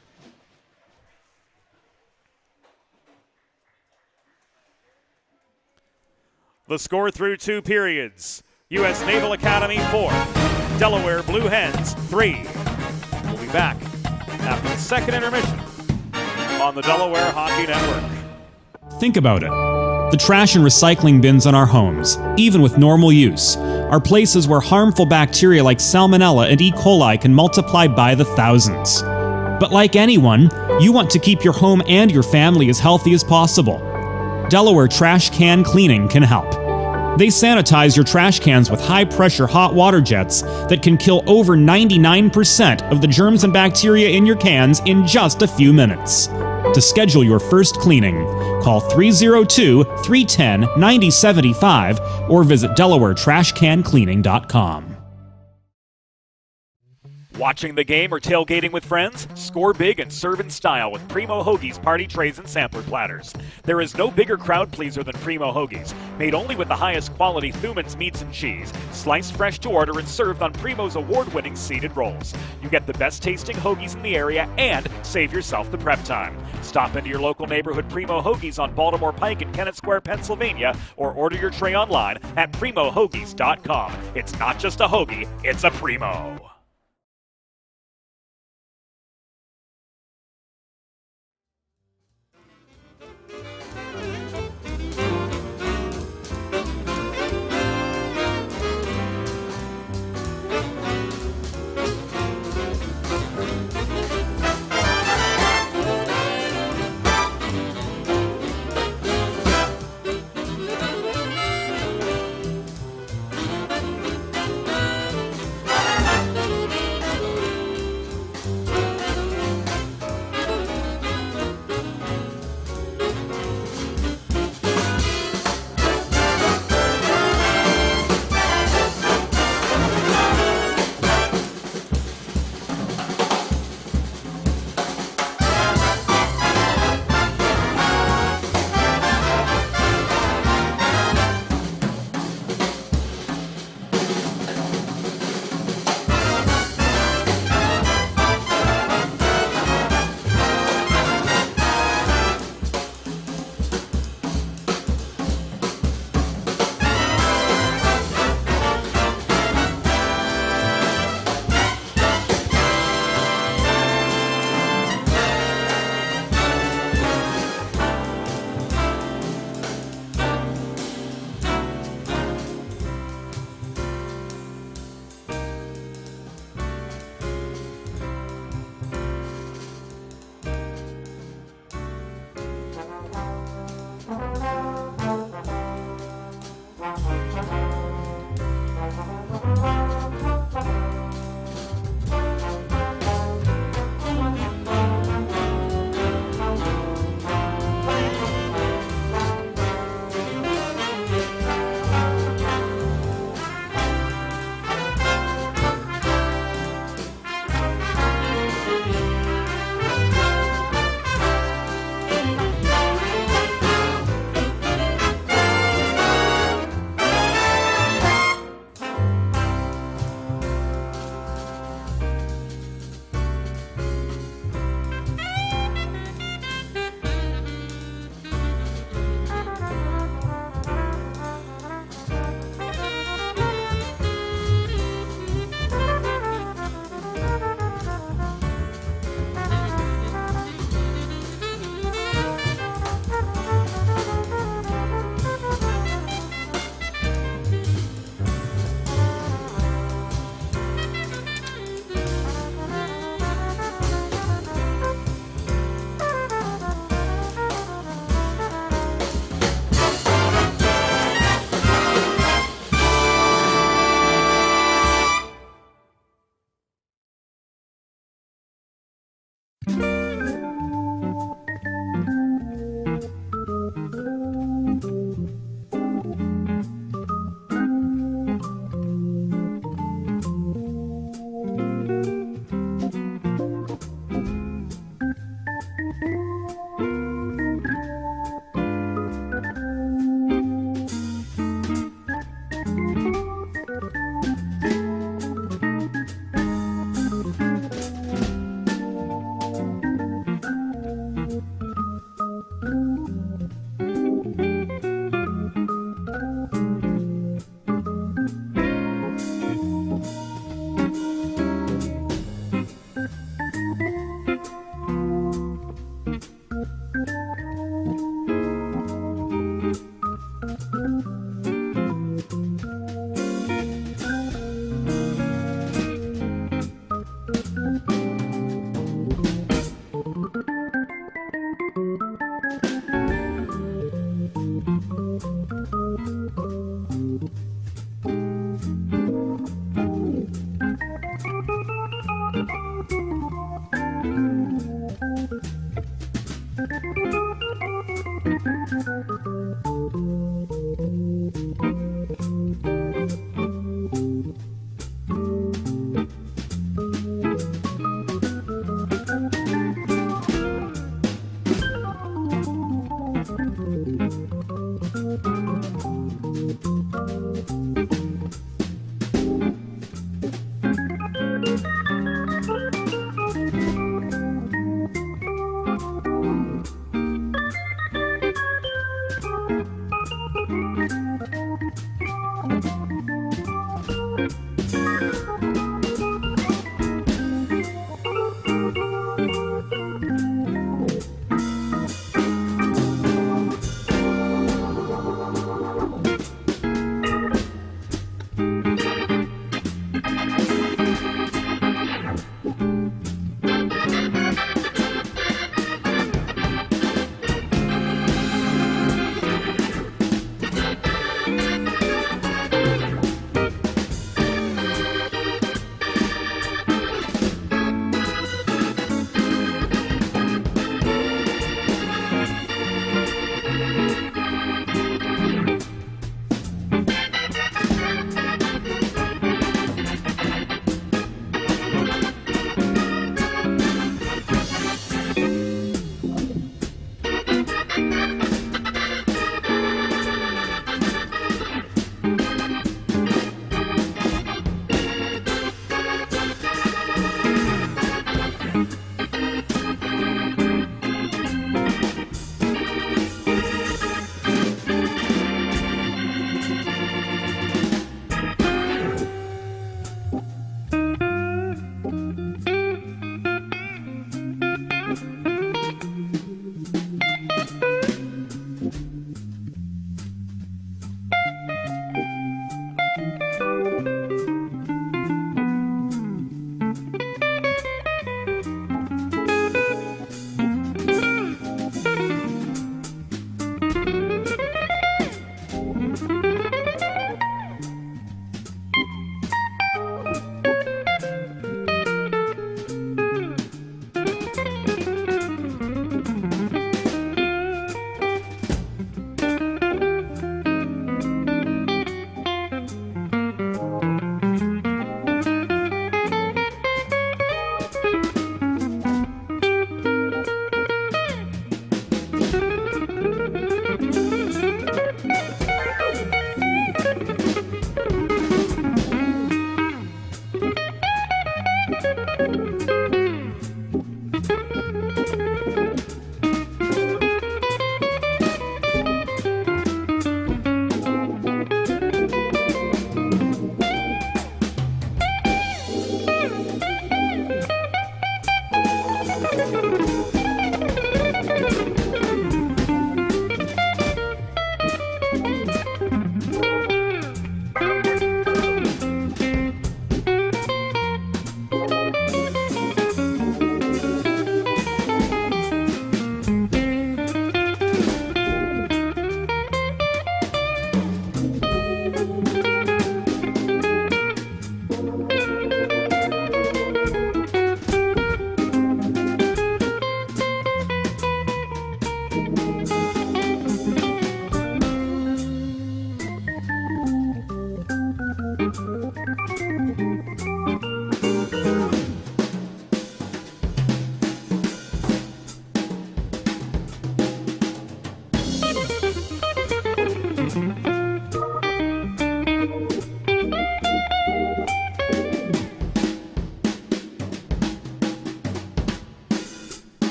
The score through two periods. U.S. Naval Academy 4, Delaware Blue Hens 3. We'll be back after the second intermission on the Delaware Hockey Network. Think about it. The trash and recycling bins in our homes, even with normal use, are places where harmful bacteria like Salmonella and E. coli can multiply by the thousands. But like anyone, you want to keep your home and your family as healthy as possible. Delaware Trash Can Cleaning can help. They sanitize your trash cans with high-pressure hot water jets that can kill over 99% of the germs and bacteria in your cans in just a few minutes. To schedule your first cleaning, call 302-310-9075 or visit DelawareTrashCanCleaning.com. Watching the game or tailgating with friends? Score big and serve in style with Primo Hoagie's party trays and sampler platters. There is no bigger crowd pleaser than Primo Hoagie's, made only with the highest quality Thuman's meats and cheese, sliced fresh to order and served on Primo's award-winning seeded rolls. You get the best tasting hoagies in the area and save yourself the prep time. Stop into your local neighborhood Primo Hoagie's on Baltimore Pike in Kennett Square, Pennsylvania, or order your tray online at PrimoHoagies.com. It's not just a hoagie, it's a Primo.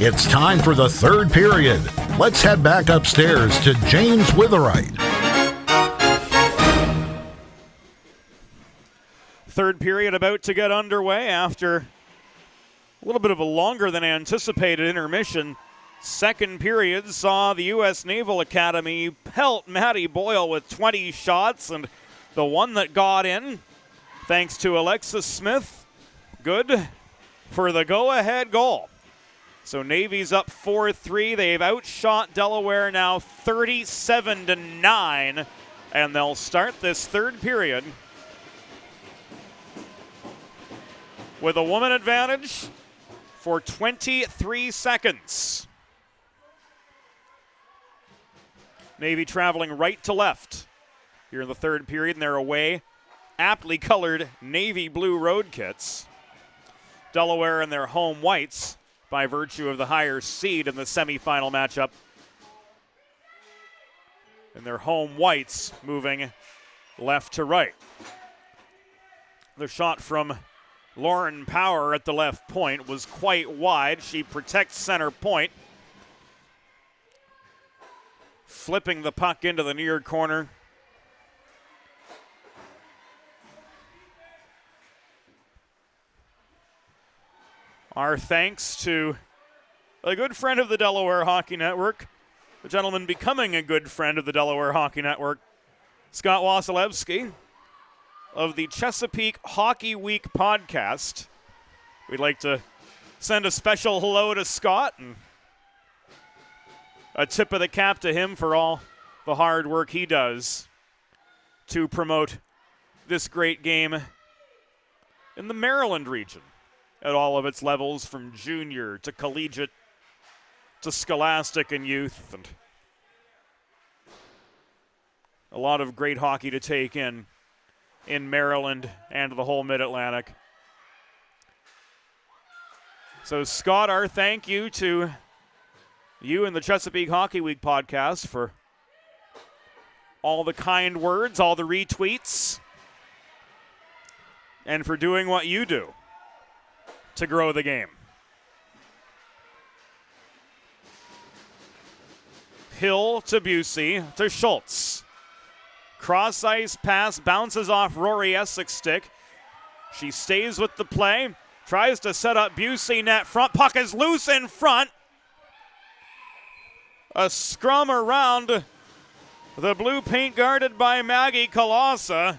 It's time for the third period. Let's head back upstairs to James Witherite. Third period about to get underway after a little bit of a longer than anticipated intermission. Second period saw the U.S. Naval Academy pelt Matty Boyle with 20 shots, and the one that got in, thanks to Alexis Smith, good for the go-ahead goal. So Navy's up 4-3. They've outshot Delaware now 37-9, and they'll start this third period with a woman advantage for 23 seconds. Navy traveling right to left here in the third period, and they're away. Aptly colored navy blue road kits. Delaware in their home whites by virtue of the higher seed in the semifinal matchup. And their home whites moving left to right. The shot from Lauren Power at the left point was quite wide. She protects center point. Flipping the puck into the near corner. Our thanks to a good friend of the Delaware Hockey Network, the gentleman becoming a good friend of the Delaware Hockey Network, Scott Wasilewski of the Chesapeake Hockey Week podcast. We'd like to send a special hello to Scott and a tip of the cap to him for all the hard work he does to promote this great game in the Maryland region at all of its levels, from junior to collegiate to scholastic and youth, and a lot of great hockey to take in Maryland and the whole Mid-Atlantic. So Scott, our thank you to you and the Chesapeake Hockey Week podcast for all the kind words, all the retweets, and for doing what you do to grow the game. Hill to Busey to Schultz. Cross ice pass bounces off Rory Essex's stick. She stays with the play, tries to set up Busey net front. Puck is loose in front. A scrum around the blue paint guarded by Maggie Kalasa.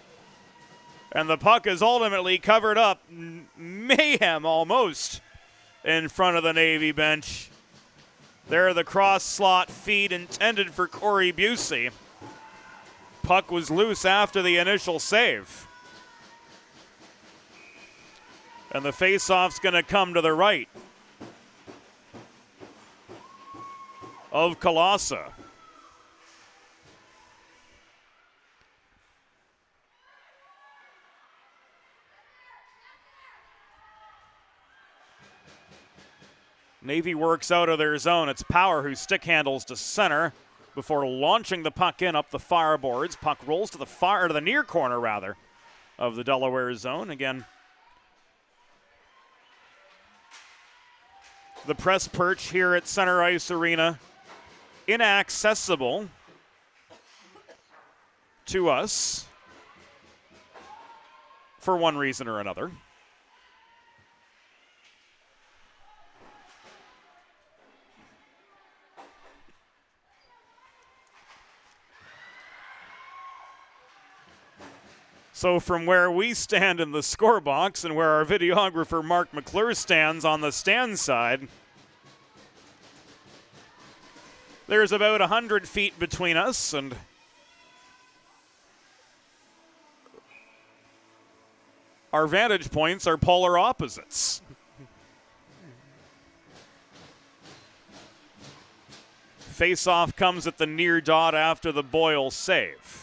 And the puck is ultimately covered up. Mayhem almost in front of the Navy bench. There, the cross slot feed intended for Corey Busey. Puck was loose after the initial save. And the faceoff's going to come to the right of Kalasa. Navy works out of their zone. It's Power who stick handles to center before launching the puck in up the far boards. Puck rolls to the near corner rather of the Delaware zone. Again, the press perch here at Center Ice Arena inaccessible to us for one reason or another. So from where we stand in the score box and where our videographer Mark McClure stands on the stand side, there's about 100 feet between us, and our vantage points are polar opposites. Face-off comes at the near dot after the Boyle save.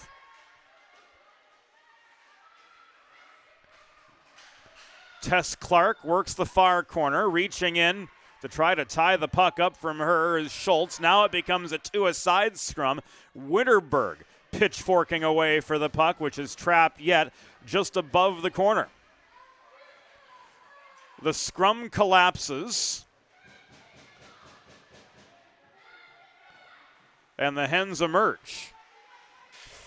Tess Clark works the far corner, reaching in to try to tie the puck up from her is Schultz. Now it becomes a two-a-side scrum. Winterberg pitchforking away for the puck, which is trapped yet just above the corner. The scrum collapses. And the Hens emerge.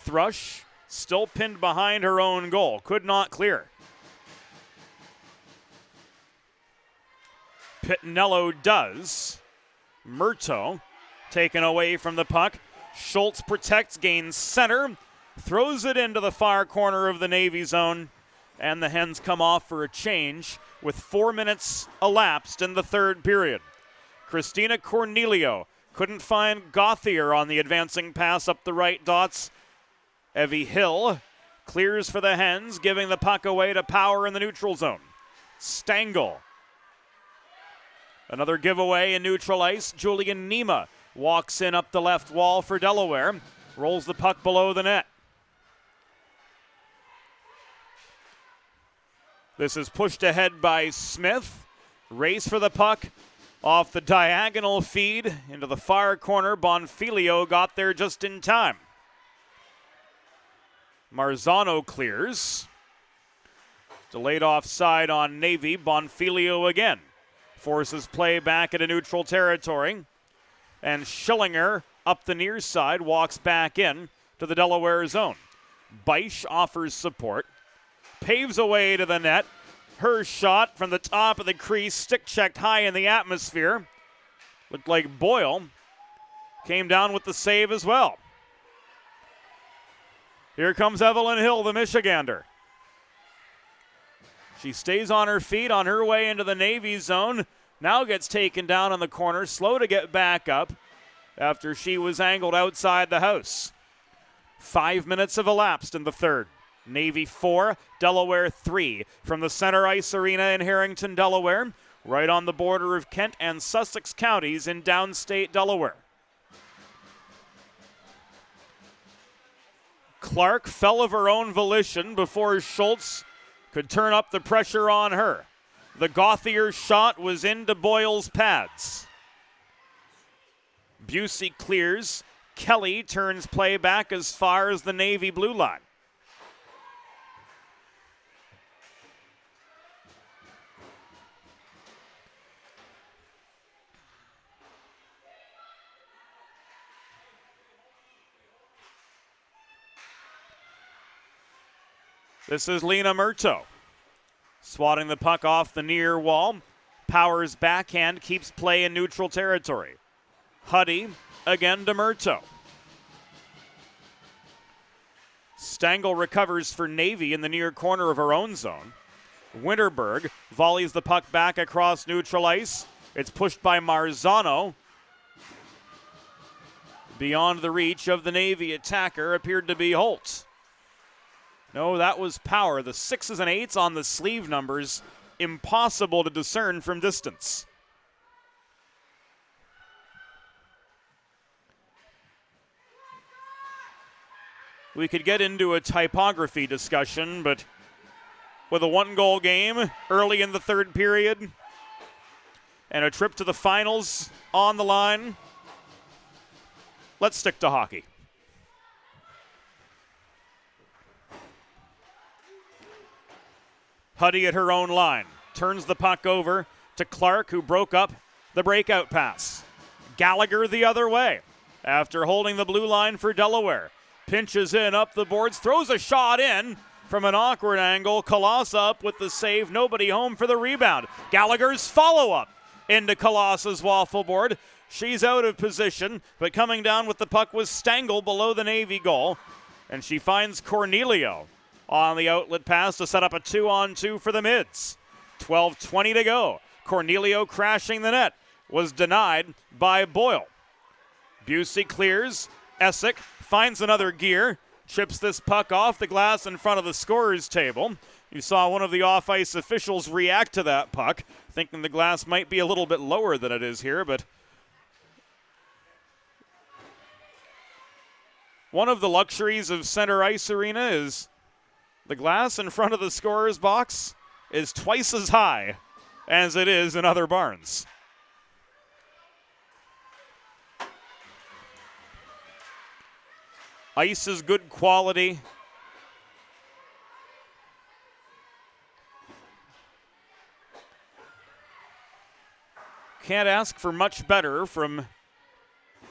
Thrush still pinned behind her own goal. Could not clear. Pittinello does. Murto taken away from the puck. Schultz protects, gains center, throws it into the far corner of the Navy zone, and the Hens come off for a change with 4 minutes elapsed in the third period. Christina Cornelio couldn't find Gauthier on the advancing pass up the right dots. Evie Hill clears for the Hens, giving the puck away to Power in the neutral zone. Stengel. Another giveaway in neutral ice. Julian Nima walks in up the left wall for Delaware. Rolls the puck below the net. This is pushed ahead by Smith. Race for the puck off the diagonal feed into the far corner. Bonfilio got there just in time. Marzano clears. Delayed offside on Navy. Bonfilio again forces play back into neutral territory. And Schillinger up the near side walks back in to the Delaware zone. Beisch offers support. Paves away to the net. Her shot from the top of the crease, stick checked high in the atmosphere. Looked like Boyle came down with the save as well. Here comes Evelyn Hill, the Michigander. She stays on her feet on her way into the Navy zone. Now gets taken down on the corner, slow to get back up after she was angled outside the house. 5 minutes have elapsed in the third. Navy 4, Delaware 3 from the Center Ice Arena in Harrington, Delaware, right on the border of Kent and Sussex counties in downstate Delaware. Clark fell of her own volition before Schultz could turn up the pressure on her. The Gauthier shot was into Boyle's pads. Busey clears. Kelly turns play back as far as the Navy blue line. This is Lena Murto. Swatting the puck off the near wall. Powers backhand keeps play in neutral territory. Huddy again to Murto. Stengel recovers for Navy in the near corner of her own zone. Winterberg volleys the puck back across neutral ice. It's pushed by Marzano. Beyond the reach of the Navy attacker appeared to be Holtz. No, that was Power. The 6s and 8s on the sleeve numbers, impossible to discern from distance. We could get into a typography discussion, but with a one-goal game early in the third period and a trip to the finals on the line, let's stick to hockey. Huddy at her own line. Turns the puck over to Clark, who broke up the breakout pass. Gallagher the other way after holding the blue line for Delaware. Pinches in up the boards, throws a shot in from an awkward angle. Kalasa up with the save. Nobody home for the rebound. Gallagher's follow-up into Kalasa's waffle board. She's out of position, but coming down with the puck was Stengel below the Navy goal. And she finds Cornelio on the outlet pass to set up a 2-on-2 for the Mids. 12:20 to go. Cornelio crashing the net was denied by Boyle. Busey clears. Essick finds another gear. Chips this puck off the glass in front of the scorer's table. You saw one of the off-ice officials react to that puck, thinking the glass might be a little bit lower than it is here, but one of the luxuries of Center Ice Arena is the glass in front of the scorer's box is twice as high as it is in other barns. Ice is good quality. Can't ask for much better from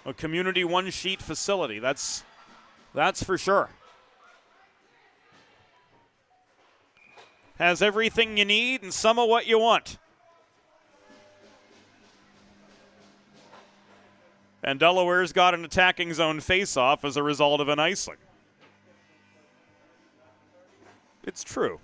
a community one-sheet facility. That's for sure. Has everything you need and some of what you want. And Delaware's got an attacking zone face-off as a result of an icing. It's true.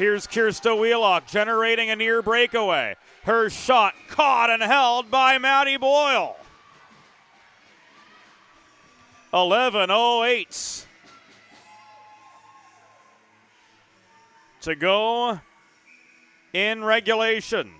Here's Kirsta Wheelock generating a near breakaway. Her shot caught and held by Maddie Boyle. 11:08 to go in regulation.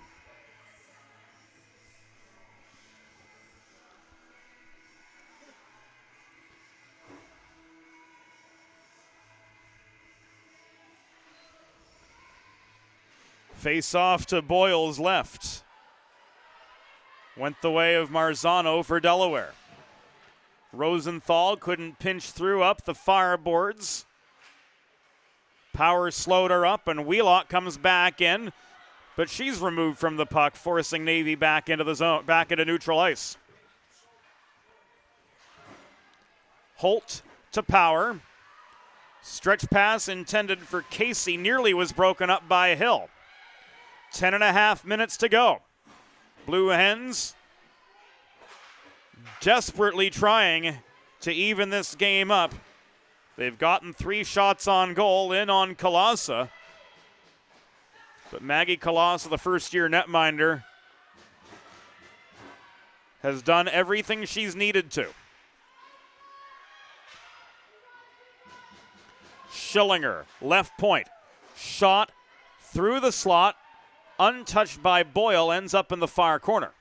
Face off to Boyle's left. Went the way of Marzano for Delaware. Rosenthal couldn't pinch through up the far boards. Power slowed her up, and Wheelock comes back in, but she's removed from the puck, forcing Navy back into the zone, back into neutral ice. Holt to Power. Stretch pass intended for Casey nearly was broken up by Hill. 10.5 minutes to go. Blue Hens desperately trying to even this game up. They've gotten 3 shots on goal in on Kalasa. But Maggie Kalasa, the first-year netminder, has done everything she's needed to. Schillinger, left point. Shot through the slot. Untouched by Boyle, ends up in the far corner.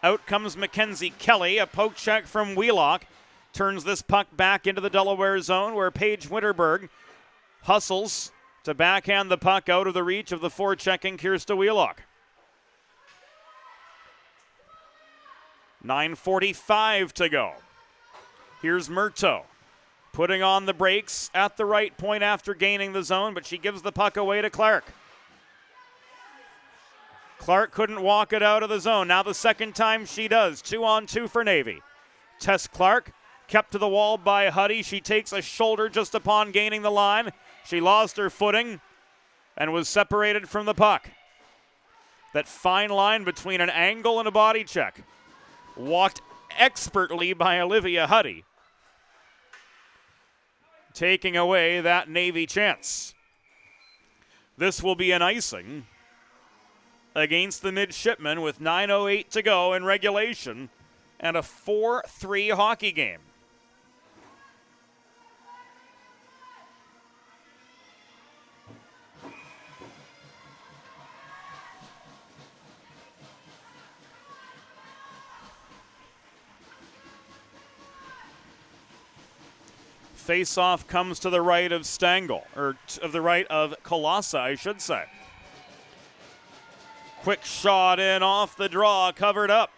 Out comes Mackenzie Kelly, a poke check from Wheelock. Turns this puck back into the Delaware zone where Paige Winterberg hustles to backhand the puck out of the reach of the forechecking Kirsta Wheelock. 9:45 to go. Here's Murto putting on the brakes at the right point after gaining the zone, but she gives the puck away to Clark. Clark couldn't walk it out of the zone. Now the second time she does. 2-on-2 for Navy. Tess Clark kept to the wall by Huddy. She takes a shoulder just upon gaining the line. She lost her footing and was separated from the puck. That fine line between an angle and a body check. Walked expertly by Olivia Huddy. Taking away that Navy chance. This will be an icing against the midshipmen with 9:08 to go in regulation and a 4-3 hockey game. Face-off comes to the right of Stangl, or of the right of Kalasa, I should say. Quick shot in off the draw, covered up.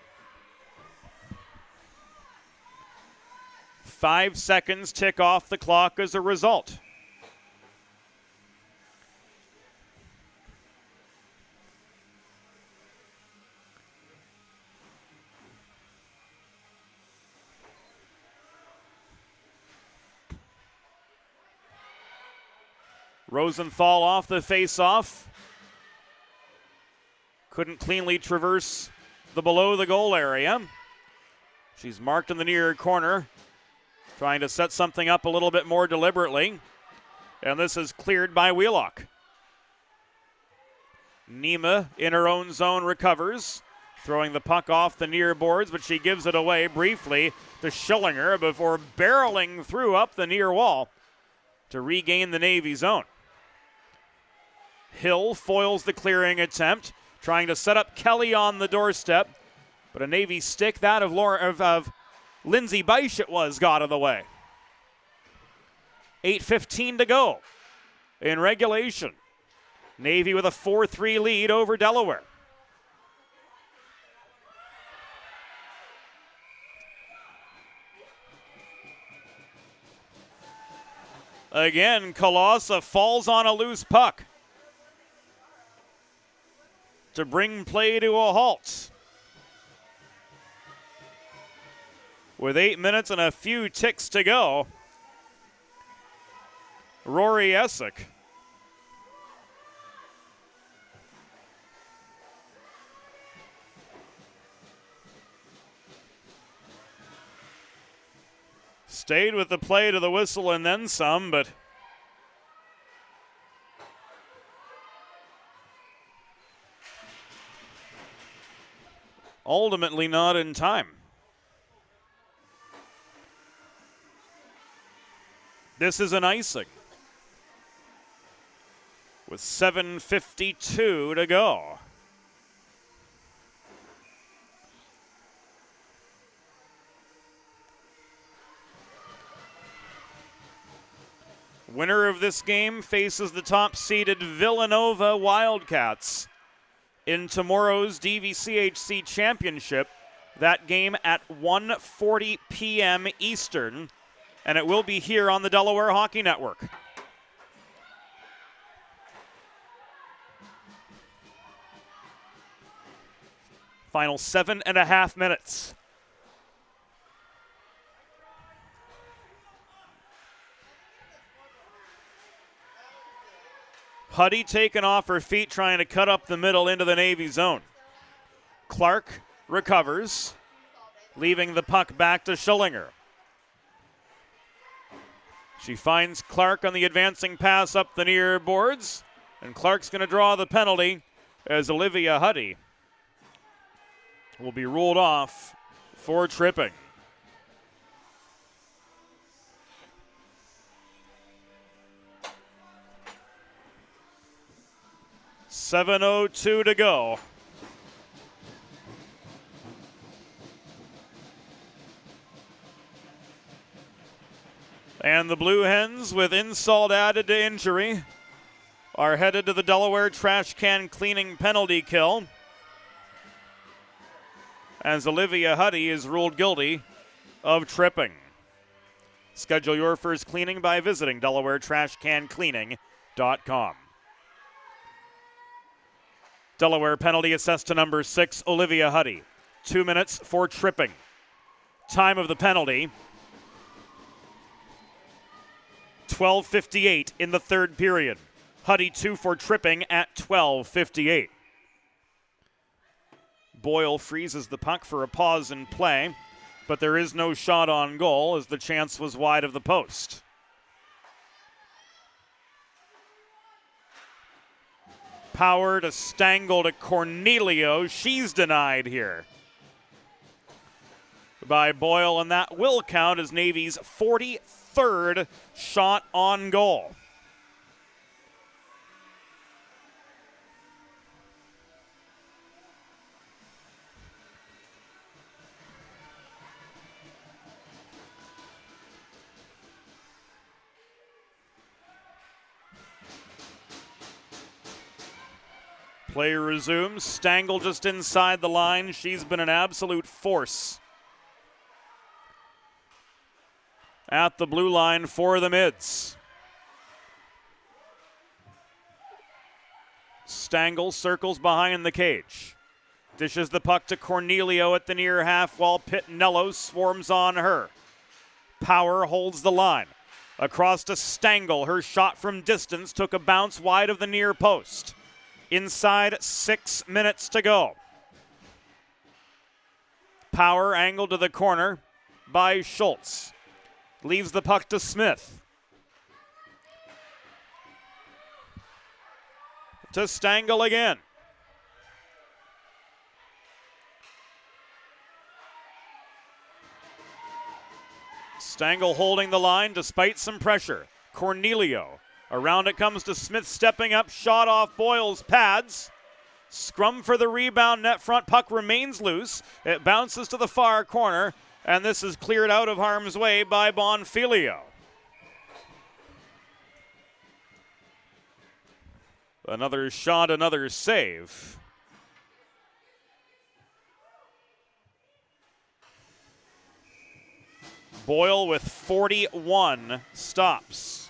5 seconds tick off the clock as a result. Rosenthal off the face-off. Couldn't cleanly traverse the below the goal area. She's marked in the near corner, trying to set something up a little bit more deliberately. And this is cleared by Wheelock. Nima in her own zone recovers, throwing the puck off the near boards, but she gives it away briefly to Schillinger before barreling through up the near wall to regain the Navy zone. Hill foils the clearing attempt, trying to set up Kelly on the doorstep, but a Navy stick, that of Lindsay Beisch it was, got in the way. 8:15 to go in regulation. Navy with a 4-3 lead over Delaware. Again, Kalasa falls on a loose puck to bring play to a halt. With 8 minutes and a few ticks to go, Rory Essick stayed with the play to the whistle and then some, but ultimately not in time. This is an icing with 7:52 to go. Winner of this game faces the top-seeded Villanova Wildcats in tomorrow's DVCHC Championship. That game at 1:40 p.m. Eastern, and it will be here on the Delaware Hockey Network. Final 7.5 minutes. Huddy taken off her feet, trying to cut up the middle into the Navy zone. Clark recovers, leaving the puck back to Schillinger. She finds Clark on the advancing pass up the near boards, and Clark's going to draw the penalty as Olivia Huddy will be ruled off for tripping. .7:02 to go. And the Blue Hens, with insult added to injury, are headed to the Delaware trash can cleaning penalty kill, as Olivia Huddy is ruled guilty of tripping. Schedule your first cleaning by visiting DelawareTrashCanCleaning.com. Delaware penalty assessed to number 6, Olivia Huddy. 2 minutes for tripping. Time of the penalty, 12:58 in the third period. Huddy 2 for tripping at 12:58. Boyle freezes the puck for a pause in play, but there is no shot on goal as the chance was wide of the post. Power to Stangl to Cornelio. She's denied here by Boyle, and that will count as Navy's 43rd shot on goal. Play resumes. Stangl just inside the line. She's been an absolute force at the blue line for the Mids. Stangl circles behind the cage. Dishes the puck to Cornelio at the near half wall. Pitnello swarms on her. Power holds the line. Across to Stangl. Her shot from distance took a bounce wide of the near post. Inside 6 minutes to go. Power angled to the corner by Schultz. Leaves the puck to Smith. To Stangl again. Stangl holding the line despite some pressure. Cornelio. Around it comes to Smith, stepping up, shot off Boyle's pads. Scrum for the rebound, net front, puck remains loose. It bounces to the far corner, and this is cleared out of harm's way by Bonfilio. Another shot, another save. Boyle with 41 stops.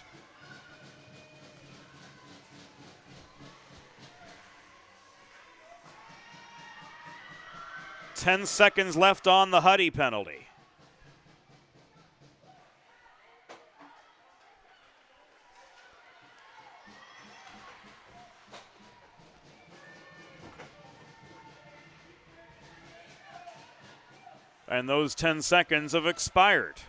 Ten seconds left on the Huddy penalty. And those 10 seconds have expired.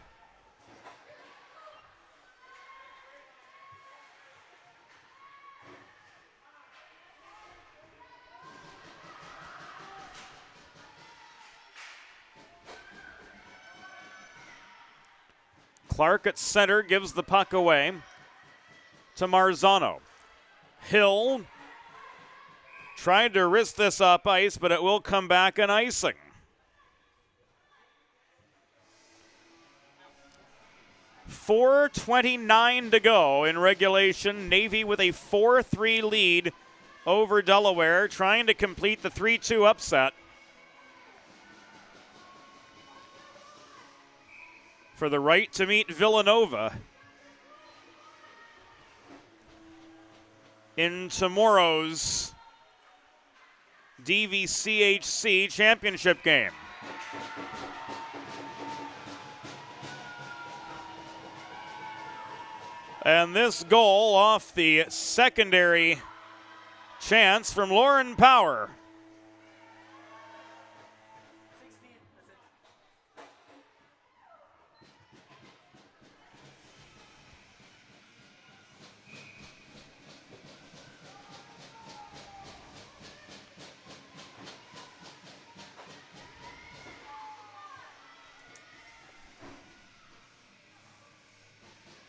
Clark at center gives the puck away to Marzano. Hill tried to wrist this up ice, but it will come back an icing. .4:29 to go in regulation. Navy with a 4-3 lead over Delaware, trying to complete the 3-2 upset. For the right to meet Villanova in tomorrow's DVCHC championship game. And this goal off the secondary chance from Lauren Power.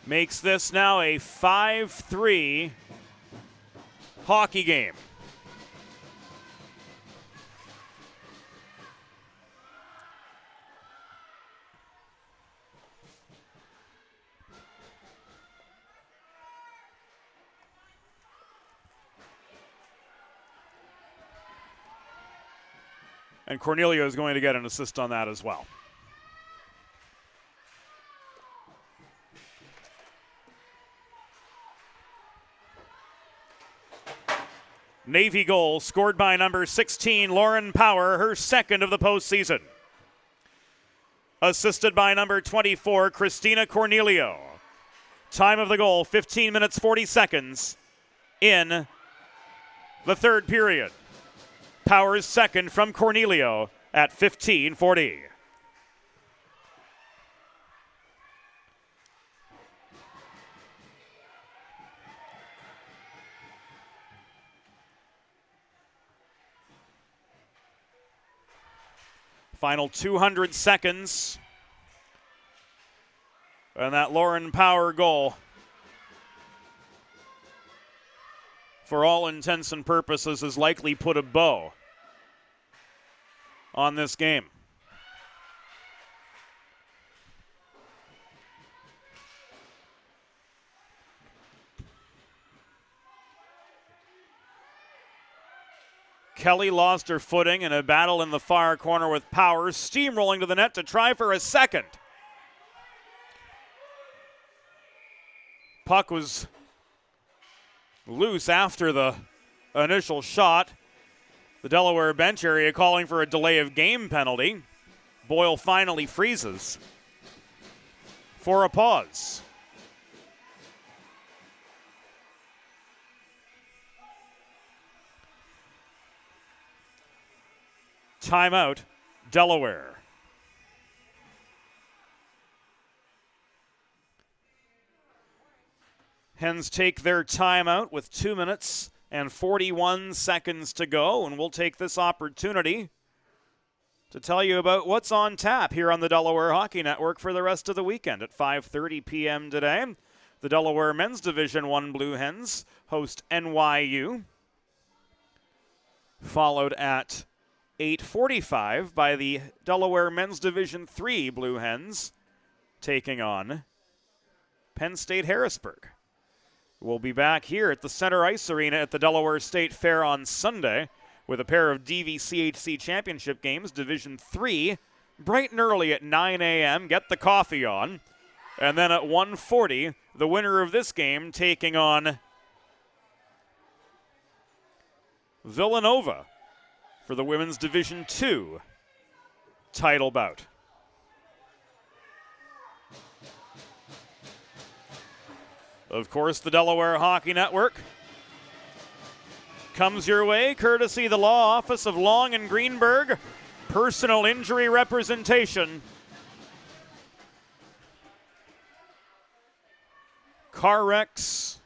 Makes this now a 5-3 hockey game. And Cornelio is going to get an assist on that as well. Navy goal scored by number 16, Lauren Power, her second of the postseason. Assisted by number 24, Christina Cornelio. Time of the goal, 15 minutes, 40 seconds in the third period. Power's second from Cornelio at 15:40. Final 200 seconds. And that Lauren Power goal, for all intents and purposes, has likely put a bow on this game. Kelly lost her footing in a battle in the far corner with Power, steamrolling to the net to try for a second. Puck was loose after the initial shot. The Delaware bench area calling for a delay of game penalty. Boyle finally freezes for a pause. Timeout, Delaware. Hens take their timeout with 2 minutes and 41 seconds to go, and we'll take this opportunity to tell you about what's on tap here on the Delaware Hockey Network for the rest of the weekend. At 5:30 p.m. today, the Delaware Men's Division I Blue Hens host NYU, followed at 8:45 by the Delaware Men's Division III Blue Hens taking on Penn State Harrisburg. We'll be back here at the Center Ice Arena at the Delaware State Fair on Sunday with a pair of DVCHC championship games, Division III, bright and early at 9 a.m. Get the coffee on. And then at 1:40, the winner of this game taking on Villanova for the Women's Division II title bout. Of course, the Delaware Hockey Network comes your way courtesy the Law Office of Long and Greenberg, personal injury representation, car wrecks,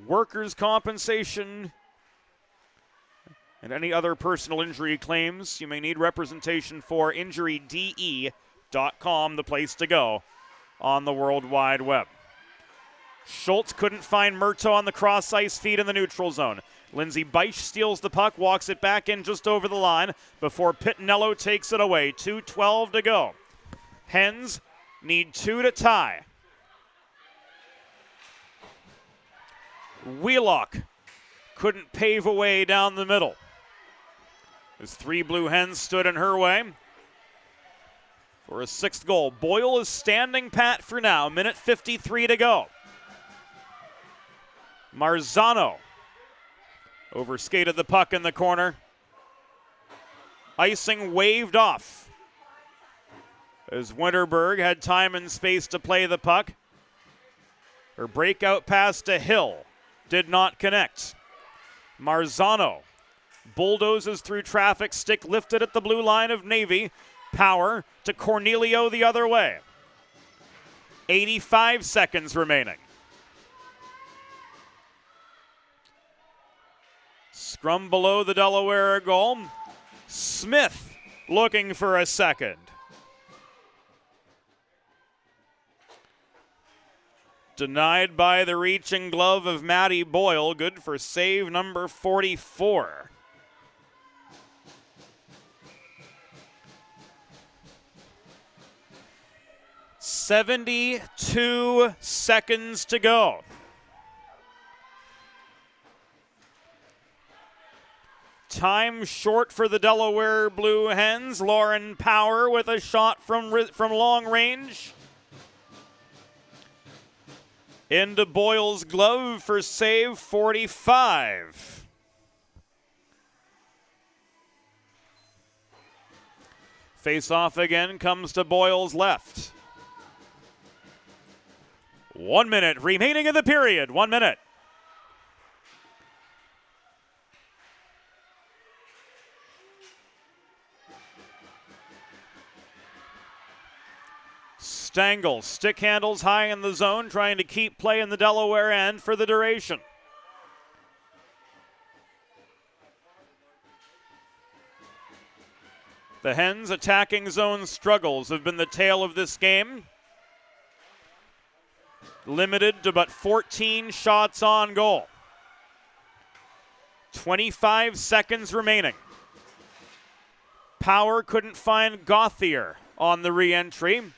workers' compensation, and any other personal injury claims you may need representation for. InjuryDE.com, the place to go on the World Wide Web. Schultz couldn't find Murtaugh on the cross ice feed in the neutral zone. Lindsey Beisch steals the puck, walks it back in just over the line before Pittinello takes it away. 2:12 to go. Hens need 2 to tie. Wheelock couldn't pave a way down the middle as 3 Blue Hens stood in her way for a 6th goal. Boyle is standing pat for now. Minute 53 to go. Marzano overskated the puck in the corner. Icing waved off as Winterberg had time and space to play the puck. Her breakout pass to Hill did not connect. Marzano bulldozes through traffic, stick lifted at the blue line of Navy. Power to Cornelio the other way. 85 seconds remaining. Scrum below the Delaware goal. Smith looking for a second. Denied by the reaching glove of Matty Boyle. Good for save number 44. "72 seconds to go. Time short for the Delaware Blue Hens. Lauren Power with a shot from long range. Into Boyle's glove for save 45. Face-off again comes to Boyle's left. 1 minute remaining in the period. 1 minute. Stangl, stick handles high in the zone, trying to keep play in the Delaware end for the duration. The Hens' attacking zone struggles have been the tale of this game. Limited to but 14 shots on goal. 25 seconds remaining. Power couldn't find Gauthier on the re-entry.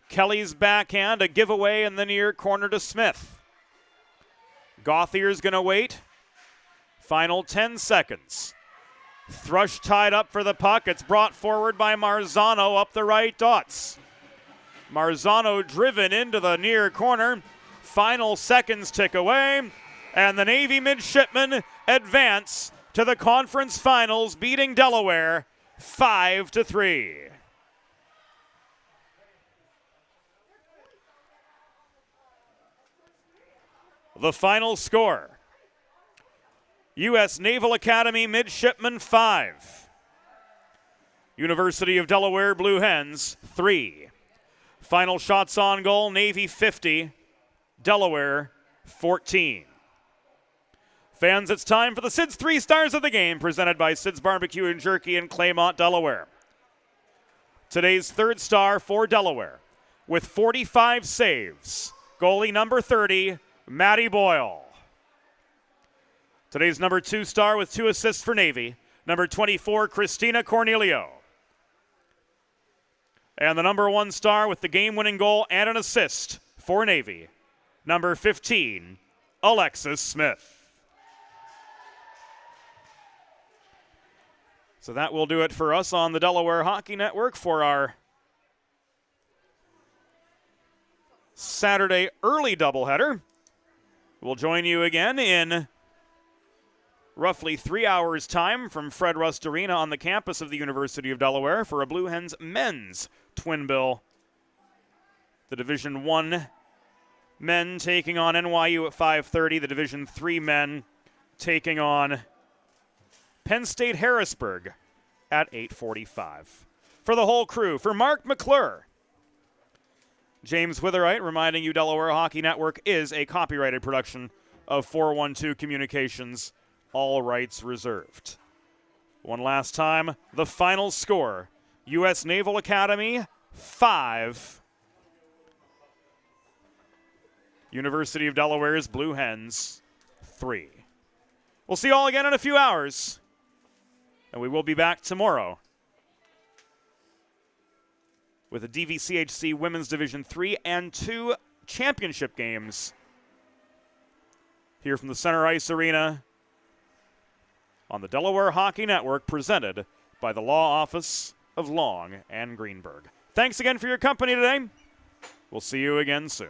Kelly's backhand, a giveaway in the near corner to Smith. Gauthier's going to wait. Final 10 seconds. Thrush tied up for the puck. It's brought forward by Marzano up the right dots. Marzano driven into the near corner. Final seconds tick away. And the Navy midshipmen advance to the conference finals, beating Delaware 5-3. The final score: U.S. Naval Academy Midshipmen 5, University of Delaware Blue Hens 3. Final shots on goal: Navy 50, Delaware 14. Fans, it's time for the Sid's 3 Stars of the Game, presented by Sid's Barbecue and Jerky in Claymont, Delaware. Today's 3rd star for Delaware, with 45 saves, goalie number 30, Matty Boyle. Today's number 2 star with 2 assists for Navy, number 24, Christina Cornelio. And the number 1 star with the game-winning goal and an assist for Navy, number 15, Alexis Smith. So that will do it for us on the Delaware Hockey Network for our Saturday early doubleheader. We'll join you again in roughly 3 hours' time from Fred Rust Arena on the campus of the University of Delaware for a Blue Hens men's twin bill. The Division I men taking on NYU at 5:30. The Division III men taking on Penn State Harrisburg at 8:45. For the whole crew, for Mark McClure, James Witherite reminding you Delaware Hockey Network is a copyrighted production of 412 Communications, all rights reserved. One last time, the final score: U.S. Naval Academy 5, University of Delaware's Blue Hens 3. We'll see you all again in a few hours, and we will be back tomorrow with the DVCHC Women's Division 3 and 2 championship games here from the Center Ice Arena on the Delaware Hockey Network, presented by the Law Office of Long and Greenberg. Thanks again for your company today. We'll see you again soon.